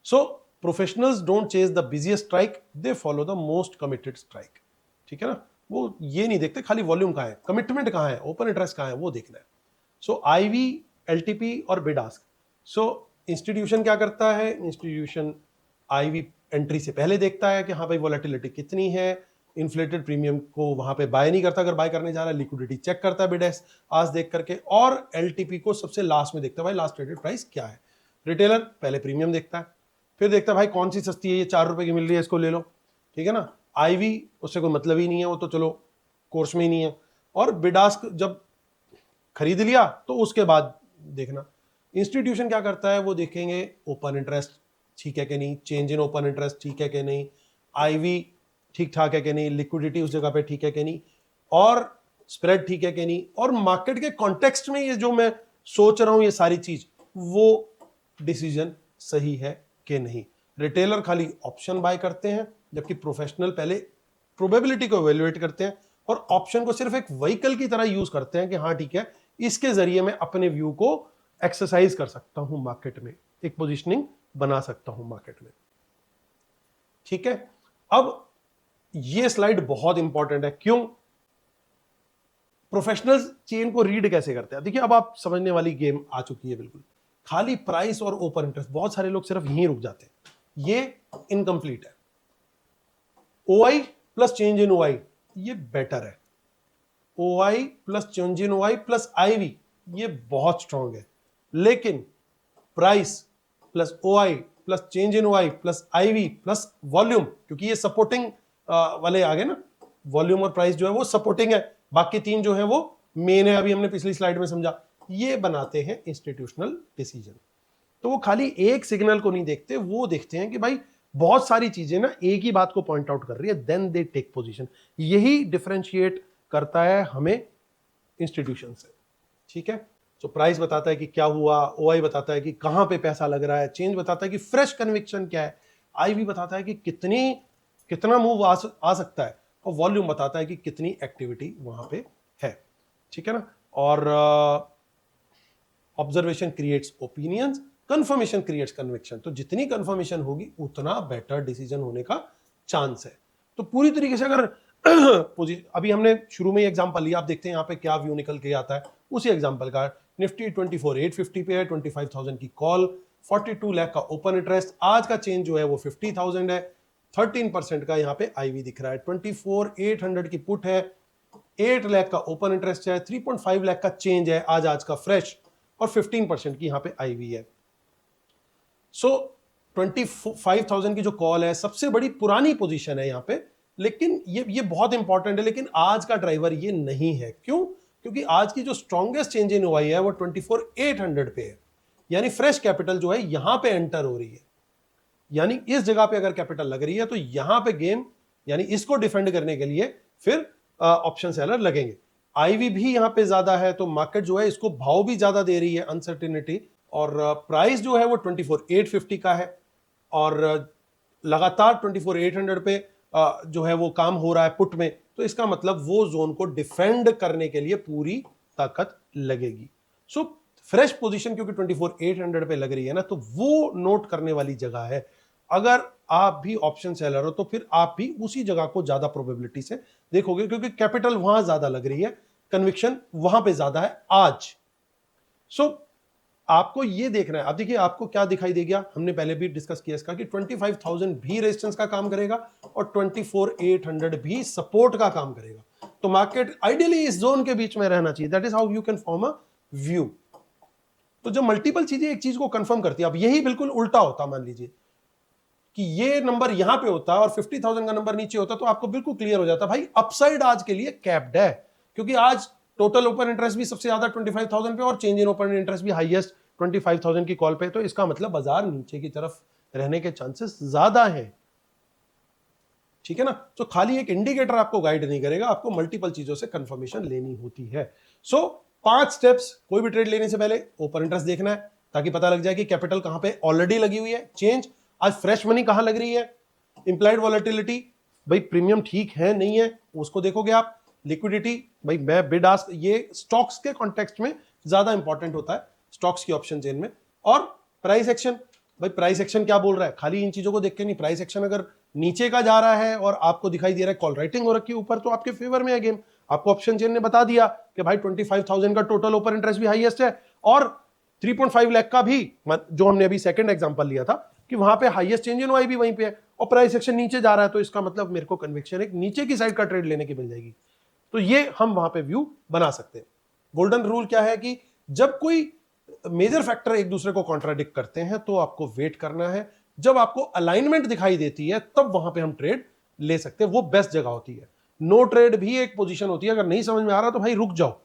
So professionals don't chase the busiest strike, they follow the most committed strike. ठीक है ना? वो ये नहीं देखते खाली वॉल्यूम कहां है, कमिटमेंट कहां है, ओपन इंटरेस्ट कहां है, वो देखना है। सो आईवी, एलटीपी और बिड आस्क। सो इंस्टीट्यूशन क्या करता है? इंस्टीट्यूशन आईवी एंट्री से पहले देखता है कि हाँ भाई वोलेटिलिटी कितनी है, इन्फ्लेटेड प्रीमियम को वहां पे बाय नहीं करता, अगर बाय करने जा रहा है लिक्विडिटी चेक करता है बिड आस्क देख करके, और एलटीपी को सबसे लास्ट में देखता है, भाई लास्ट ट्रेडेड प्राइस क्या है। रिटेलर पहले प्रीमियम देखता है, फिर देखता है भाई कौन सी सस्ती है, ये 4 रुपए की मिल रही है इसको ले लो। ठीक है ना? आईवी उससे कोई मतलब ही नहीं है, वो तो चलो कोर्स में ही नहीं है। और बिड आस्क जब खरीद लिया तो उसके बाद देखना। इंस्टीट्यूशन क्या करता है? वो देखेंगे ओपन इंटरेस्ट ठीक है कि नहीं, चेंज इन ओपन इंटरेस्ट ठीक है कि नहीं, आईवी ठीक ठाक है कि नहीं, लिक्विडिटी उस जगह पे ठीक है कि नहीं, और स्प्रेड ठीक है कि नहीं, और मार्केट के कॉन्टेक्स्ट में ये जो मैं सोच रहा हूं ये सारी चीज, वो डिसीजन सही है कि नहीं। रिटेलर खाली ऑप्शन बाय करते हैं, जबकि प्रोफेशनल पहले प्रोबेबिलिटी को इवेल्युएट करते हैं और ऑप्शन को सिर्फ एक व्हीकल की तरह यूज करते हैं कि हाँ ठीक है, इसके जरिए मैं अपने व्यू को एक्सरसाइज कर सकता हूं मार्केट में, एक पोजिशनिंग बना सकता हूं मार्केट में। ठीक है, अब ये स्लाइड बहुत इंपॉर्टेंट है। क्यों? प्रोफेशनल्स चेन को रीड कैसे करते हैं, देखिए अब आप समझने वाली गेम आ चुकी है बिल्कुल। खाली प्राइस और ओपन इंटरेस्ट, बहुत सारे लोग सिर्फ यहीं रुक जाते हैं, ये इनकम्प्लीट है। OI plus change in OI ये बेटर है, OI plus change in OI plus IV ये बहुत स्ट्रांग है, लेकिन price plus OI plus change in OI plus IV plus volume, क्योंकि ये सपोर्टिंग वाले आ गए ना, वॉल्यूम और प्राइस जो है वो सपोर्टिंग है, बाकी तीन जो है वो मेन है, अभी हमने पिछली स्लाइड में समझा, ये बनाते हैं इंस्टीट्यूशनल डिसीजन। तो वो खाली एक सिग्नल को नहीं देखते, वो देखते हैं कि भाई बहुत सारी चीजें ना एक ही बात को पॉइंट आउट कर रही है, देन दे टेक पोजीशन। यही डिफरेंशिएट करता है हमें इंस्टीट्यूशन से। ठीक है, तो प्राइस बताता है कि क्या हुआ, ओआई बताता है कि कहां पे पैसा लग रहा है, चेंज बताता है कि फ्रेश कन्विक्शन क्या है, आईवी बताता है कि कितना मूव आ सकता है, और वॉल्यूम बताता है कि कितनी एक्टिविटी वहां पे है। ठीक है ना, और observation creates opinions, confirmation creates conviction. तो जितनी कंफर्मेशन होगी उतना बेटर डिसीजन होने का चांस है। तो पूरी तरीके से अगर अभी हमने शुरू में एग्जांपल लिया, आप देखते हैं यहाँ पे क्या व्यू निकल के आता है, उसी एग्जांपल का। निफ्टी 24,850 पे है, 25,000 की कॉल, 42 लाख का ओपन इंटरेस्ट, आज का चेंज जो है वो 50,000 है, 13% का यहाँ पे आईवी दिख रहा है, 24,800 की पुट है, 8 लाख का ओपन इंटरेस्ट है, 3.5 लाख का चेंज है आज का फ्रेश, और 15% की यहाँ पे आईवी है। सो 25,000 की जो कॉल है सबसे बड़ी पुरानी पोजीशन है यहाँ पे, लेकिन ये बहुत इंपॉर्टेंट है, लेकिन आज का ड्राइवर ये नहीं है। क्यों? क्योंकि आज की जो स्ट्रॉन्गेस्ट चेंज इन हुआ है वो 24,800 पे है, यानी फ्रेश कैपिटल जो है यहां पे एंटर हो रही है, यानी इस जगह पे अगर कैपिटल लग रही है तो यहां पे गेम, यानी इसको डिफेंड करने के लिए फिर ऑप्शन सेलर लगेंगे। आईवी भी यहां पे ज्यादा है, तो मार्केट जो है इसको भाव भी ज्यादा दे रही है, अनसर्टेनिटी, और प्राइस जो है वो 24,850 का है, और लगातार 24,800 पे जो है वो काम हो रहा है पुट में, तो इसका मतलब वो जोन को डिफेंड करने के लिए पूरी ताकत लगेगी। सो फ्रेश पोजीशन क्योंकि 24,800 पे लग रही है ना, तो वो नोट करने वाली जगह है। अगर आप भी ऑप्शन सेलर हो तो फिर आप भी उसी जगह को ज्यादा प्रोबेबिलिटी से देखोगे, क्योंकि कैपिटल वहां ज्यादा लग रही है, कन्विक्शन वहां पे ज्यादा है आज। सो आपको ये देखना है। अब देखिए आपको क्या दिखाई दे गया, हमने पहले भी डिस्कस किया इसका कि 25,000 भी रेजिस्टेंस का काम करेगा और 24,800 भी सपोर्ट का काम करेगा। तो मार्केट आइडियली इस जोन के बीच में रहना चाहिए। That is how you can form a view. तो जब मल्टीपल चीजें एक चीज को कंफर्म करती है, अब यही बिल्कुल उल्टा होता, मान लीजिए कि ये नंबर यहां पे होता और 50,000 का नंबर नीचे होता, तो आपको बिल्कुल क्लियर हो जाता भाई अपसाइड आज के लिए कैप्ड है, क्योंकि आज टोटल ओपन इंटरेस्ट भी सबसे ज्यादा 25,000 पे और चेंज इन ओपन इंटरेस्ट भी हाईएस्ट 25,000 की कॉल पे, तो इसका मतलब बाजार नीचे की तरफ रहने के चांसेस ज्यादा हैं। ठीक है ना, तो खाली एक इंडिकेटर आपको गाइड नहीं करेगा, आपको मल्टीपल चीजों से कंफर्मेशन लेनी होती है। सो 5 स्टेप्स कोई भी ट्रेड लेने से पहले ओपन इंटरेस्ट देखना है, ताकि पता लग जाए कि कैपिटल कहां पे ऑलरेडी लगी हुई है, चेंज आज फ्रेश मनी कहां लग रही है, इंप्लाइड वॉलेटिलिटी भाई प्रीमियम ठीक है नहीं है उसको देखोगे आप, लिक्विडिटी भाई मैं बिड आस्क, ये स्टॉक्स के कॉन्टेक्स्ट में ज्यादा इंपॉर्टेंट होता है, स्टॉक्स की ऑप्शन चेन में, और प्राइस एक्शन भाई प्राइस एक्शन क्या बोल रहा है, खाली इन चीजों को देख के नहीं, प्राइस एक्शन अगर नीचे का जा रहा है और आपको दिखाई दे रहा है कॉल राइटिंग हो रखी है ऊपर, तो आपके फेवर में है गेम। आपको ऑप्शन चेन ने बता दिया कि भाई 25,000 का टोटल ओपन इंटरेस्ट भी हाईएस्ट है और 3.5 लाख का भी, जो हमने अभी सेकंड एग्जांपल लिया था कि वहां पे हाईएस्ट चेंज इन वाई भी वहीं पे है, और प्राइस एक्शन नीचे जा रहा है, तो इसका मतलब मेरे को कन्विक्शन एक नीचे की साइड का ट्रेड लेने की मिल जाएगी। तो ये हम वहां पे व्यू बना सकते हैं। गोल्डन रूल क्या है कि जब कोई मेजर फैक्टर एक दूसरे को कॉन्ट्राडिक्ट करते हैं तो आपको वेट करना है, जब आपको अलाइनमेंट दिखाई देती है तब वहां पे हम ट्रेड ले सकते हैं, वो बेस्ट जगह होती है। नो ट्रेड भी एक पोजीशन होती है, अगर नहीं समझ में आ रहा तो भाई रुक जाओ,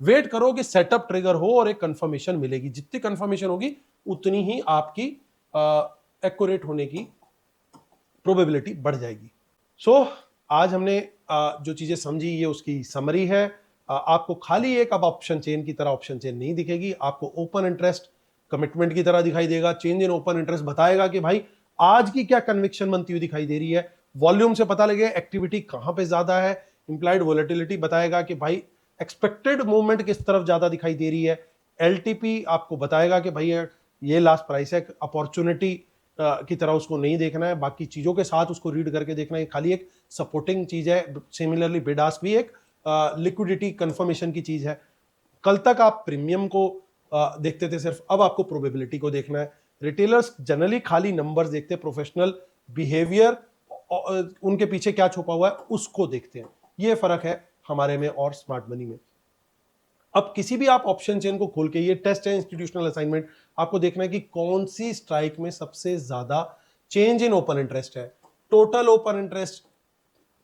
वेट करो कि सेटअप ट्रिगर हो और एक कंफर्मेशन मिलेगी, जितनी कंफर्मेशन होगी उतनी ही आपकी एक्यूरेट होने की प्रोबेबिलिटी बढ़ जाएगी। सो आज हमने जो चीजें समझी ये उसकी समरी है। आपको खाली एक अब ऑप्शन चेन की तरह ऑप्शन चेन नहीं दिखेगी, आपको ओपन इंटरेस्ट कमिटमेंट की तरह दिखाई देगा। चेंज इन ओपन इंटरेस्ट बताएगा कि भाई आज की क्या कन्विक्शन बनती हुई दिखाई दे रही है, वॉल्यूम से पता लगे एक्टिविटी कहां पे ज्यादा है, इंप्लाइड वोलेटिलिटी बताएगा कि भाई एक्सपेक्टेड मूवमेंट किस तरफ ज्यादा दिखाई दे रही है, एलटीपी आपको बताएगा कि भाई ये लास्ट प्राइस है, अपॉर्चुनिटी की तरह उसको नहीं देखना है, बाकी चीजों के साथ उसको रीड करके देखना है, खाली एक सपोर्टिंग चीज है। सिमिलरली बिड आस्क भी एक लिक्विडिटी कंफर्मेशन की चीज है। कल तक आप प्रीमियम को देखते थे सिर्फ, अब आपको प्रोबेबिलिटी को देखना है। रिटेलर्स जनरली खाली नंबर्स देखते हैं, प्रोफेशनल बिहेवियर उनके पीछे क्या छुपा हुआ है उसको देखते हैं। ये फर्क है हमारे में और स्मार्ट मनी में। अब किसी भी आप ऑप्शन चेन को खोल के, ये टेस्ट है इंस्टीट्यूशनल असाइनमेंट, आपको देखना है कि कौन सी स्ट्राइक में सबसे ज्यादा चेंज इन ओपन इंटरेस्ट है, टोटल ओपन इंटरेस्ट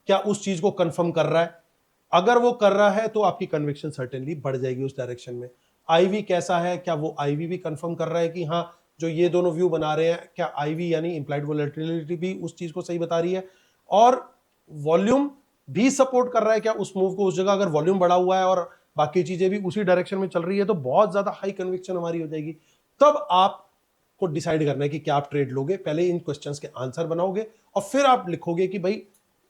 क्या उस चीज को कंफर्म कर रहा है। अगर वो कर रहा है तो आपकी कन्विक्शन सर्टेनली बढ़ जाएगी उस डायरेक्शन में। आईवी कैसा है, क्या वो आईवी भी कंफर्म कर रहा है कि हाँ जो ये दोनों व्यू बना रहे हैं, क्या आईवी यानी इंप्लाइड वोलेटिलिटी भी उस चीज को सही बता रही है, और वॉल्यूम भी सपोर्ट कर रहा है क्या उस मूव को उस जगह। अगर वॉल्यूम बढ़ा हुआ है और बाकी चीजें भी उसी डायरेक्शन में चल रही है तो बहुत ज्यादा हाई कन्विक्शन हमारी हो जाएगी। तब आपको डिसाइड करना है कि क्या आप ट्रेड लोगे। पहले इन क्वेश्चंस के आंसर बनाओगे और फिर आप लिखोगे कि भाई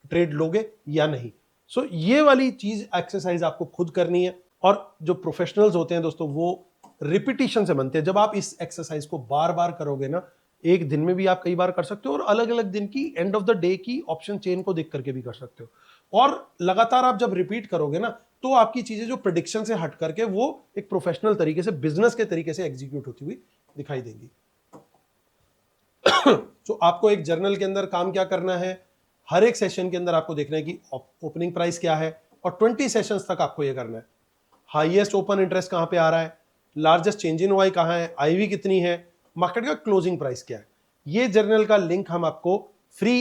ट्रेड लोगे या नहीं। सो ये वाली चीज एक्सरसाइज आपको खुद करनी है। और जो प्रोफेशनल्स होते हैं दोस्तों वो रिपीटिशन से बनते हैं। जब आप इस एक्सरसाइज को बार बार करोगे ना, एक दिन में भी आप कई बार कर सकते हो और अलग अलग दिन की एंड ऑफ द डे की ऑप्शन चेन को देख करके भी कर सकते हो। और लगातार आप जब रिपीट करोगे ना तो आपकी चीजें जो प्रेडिक्शन से हट करके वो एक प्रोफेशनल तरीके से, बिजनेस के तरीके से एग्जीक्यूट होती हुई दिखाई देंगी। तो आपको एक जर्नल के अंदर काम क्या करना है, हर एक सेशन के अंदर आपको देखना है कि ओपनिंग प्राइस क्या है, और 20 सेशंस तक आपको ये करना है। हाईएस्ट ओपन इंटरेस्ट कहां पे आ रहा है, लार्जेस्ट चेंज इन वाई कहां है, आईवी कितनी है, मार्केट का क्लोजिंग प्राइस क्या है। ये जर्नल का लिंक हम आपको फ्री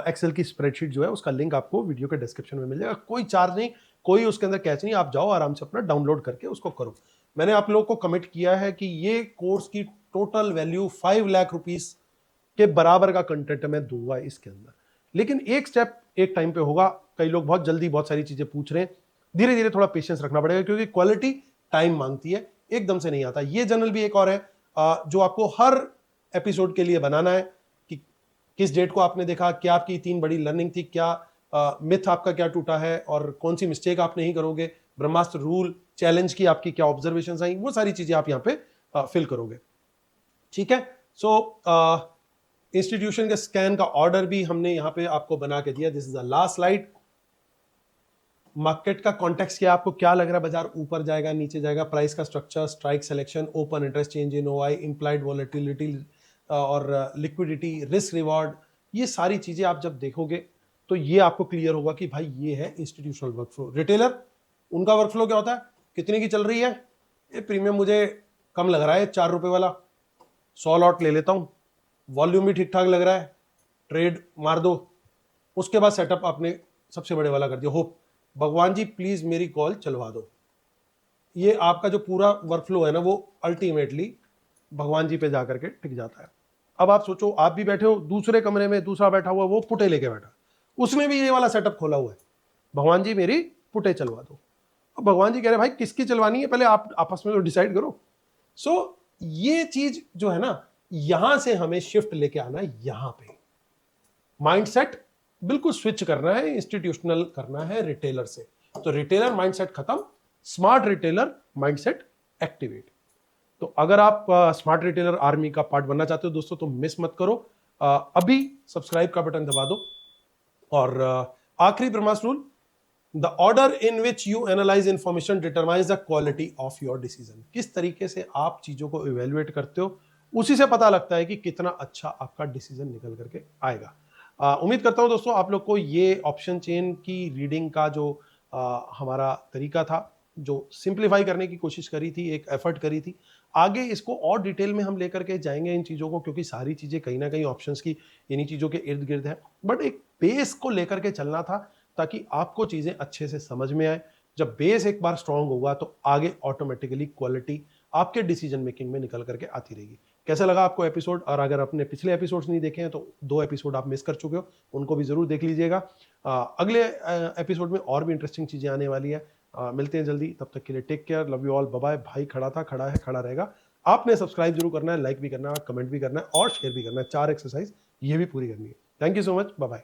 एक्सेल की स्प्रेडशीट जो है उसका लिंक आपको वीडियो के डिस्क्रिप्शन में मिल जाएगा। कोई चार्ज नहीं, कोई उसके अंदर कैच नहीं, आप जाओ आराम से अपना डाउनलोड करके उसको करो। मैंने आप लोगों को कमिट किया है कि ये कोर्स की टोटल वैल्यू 5 लाख रुपीस के बराबर का कंटेंट मैं दूंगा इसके अंदर। लेकिन एक स्टेप एक टाइम पे होगा। कई लोग बहुत जल्दी बहुत सारी चीजें पूछ रहे हैं, धीरे धीरे थोड़ा पेशेंस रखना पड़ेगा क्योंकि क्वालिटी टाइम मांगती है, एकदम से नहीं आता। ये जर्नल भी एक और है जो आपको हर एपिसोड के लिए बनाना है कि किस डेट को आपने देखा, क्या आपकी 3 बड़ी लर्निंग थी, क्या मिथ आपका क्या टूटा है और कौन सी मिस्टेक आप नहीं करोगे, ब्रह्मास्त्र रूल चैलेंज की आपकी क्या ऑब्जर्वेशंस आई, वो सारी चीजें आप यहाँ पे फिल करोगे। ठीक है। सो इंस्टीट्यूशन के स्कैन का ऑर्डर भी हमने यहां पे आपको बना के दिया। This is the last slide. Market का कॉन्टेक्स्ट क्या, आपको क्या लग रहा है, बाजार ऊपर जाएगा नीचे जाएगा, प्राइस का structure, strike selection, open interest, change in OI, implied volatility और लिक्विडिटी, रिस्क रिवॉर्ड, ये सारी चीजें आप जब देखोगे तो ये आपको क्लियर होगा कि भाई ये है इंस्टीट्यूशनल वर्कफ्लो। रिटेलर उनका वर्कफ्लो क्या होता है, कितने की चल रही है, ये प्रीमियम मुझे कम लग रहा है, 4 रुपए वाला 100 लॉट ले लेता हूं, वॉल्यूम भी ठीक ठाक लग रहा है, ट्रेड मार दो। उसके बाद सेटअप आपने सबसे बड़े वाला कर दिया, होप भगवान जी प्लीज मेरी कॉल चलवा दो। ये आपका जो पूरा वर्कफ्लो है ना वो अल्टीमेटली भगवान जी पे जाकर के टिक जाता है। अब आप सोचो, आप भी बैठे हो दूसरे कमरे में, दूसरा बैठा हुआ वो पुटे लेके बैठा, उसने भी ये वाला सेटअप खोला हुआ है, भगवान जी मेरी पुटे चलवा दो। अब भगवान जी कह रहे भाई किसकी चलवानी है, पहले आप आपस में तो डिसाइड करो। सो ये चीज जो है ना, यहां से हमें शिफ्ट लेके आना है, यहां पे माइंडसेट बिल्कुल स्विच करना है, इंस्टीट्यूशनल करना है रिटेलर से। तो रिटेलर माइंडसेट खत्म, स्मार्ट रिटेलर माइंडसेट एक्टिवेट। तो अगर आप स्मार्ट रिटेलर आर्मी का पार्ट बनना चाहते हो दोस्तों तो मिस मत करो, अभी सब्सक्राइब का बटन दबा दो। और आखिरी Brahmastra rule, the order in which you analyse information determines the quality of your decision. किस तरीके से आप चीजों को इवेल्युएट करते हो उसी से पता लगता है कि कितना अच्छा आपका डिसीजन निकल करके आएगा। उम्मीद करता हूं दोस्तों आप लोग को ये ऑप्शन चेन की रीडिंग का जो हमारा तरीका था, जो सिंप्लीफाई करने की कोशिश करी थी, एक एफर्ट करी थी, आगे इसको और डिटेल में हम लेकर के जाएंगे इन चीज़ों को, क्योंकि सारी चीज़ें कहीं ना कहीं ऑप्शंस की इन्हीं चीज़ों के इर्द गिर्द है। बट एक बेस को लेकर के चलना था ताकि आपको चीज़ें अच्छे से समझ में आए। जब बेस एक बार स्ट्रांग होगा तो आगे ऑटोमेटिकली क्वालिटी आपके डिसीजन मेकिंग में निकल करके आती रहेगी। कैसा लगा आपको एपिसोड, और अगर आपने पिछले एपिसोड्स नहीं देखे हैं तो 2 एपिसोड आप मिस कर चुके हो, उनको भी जरूर देख लीजिएगा। अगले एपिसोड में और भी इंटरेस्टिंग चीजें आने वाली है। मिलते हैं जल्दी, तब तक के लिए take care, love you all, bye bye. भाई खड़ा था, खड़ा है, खड़ा रहेगा। आपने सब्सक्राइब जरूर करना है, लाइक भी करना है, कमेंट भी करना है और शेयर भी करना है। 4 एक्सरसाइज ये भी पूरी करनी है। Thank you so much, bye bye.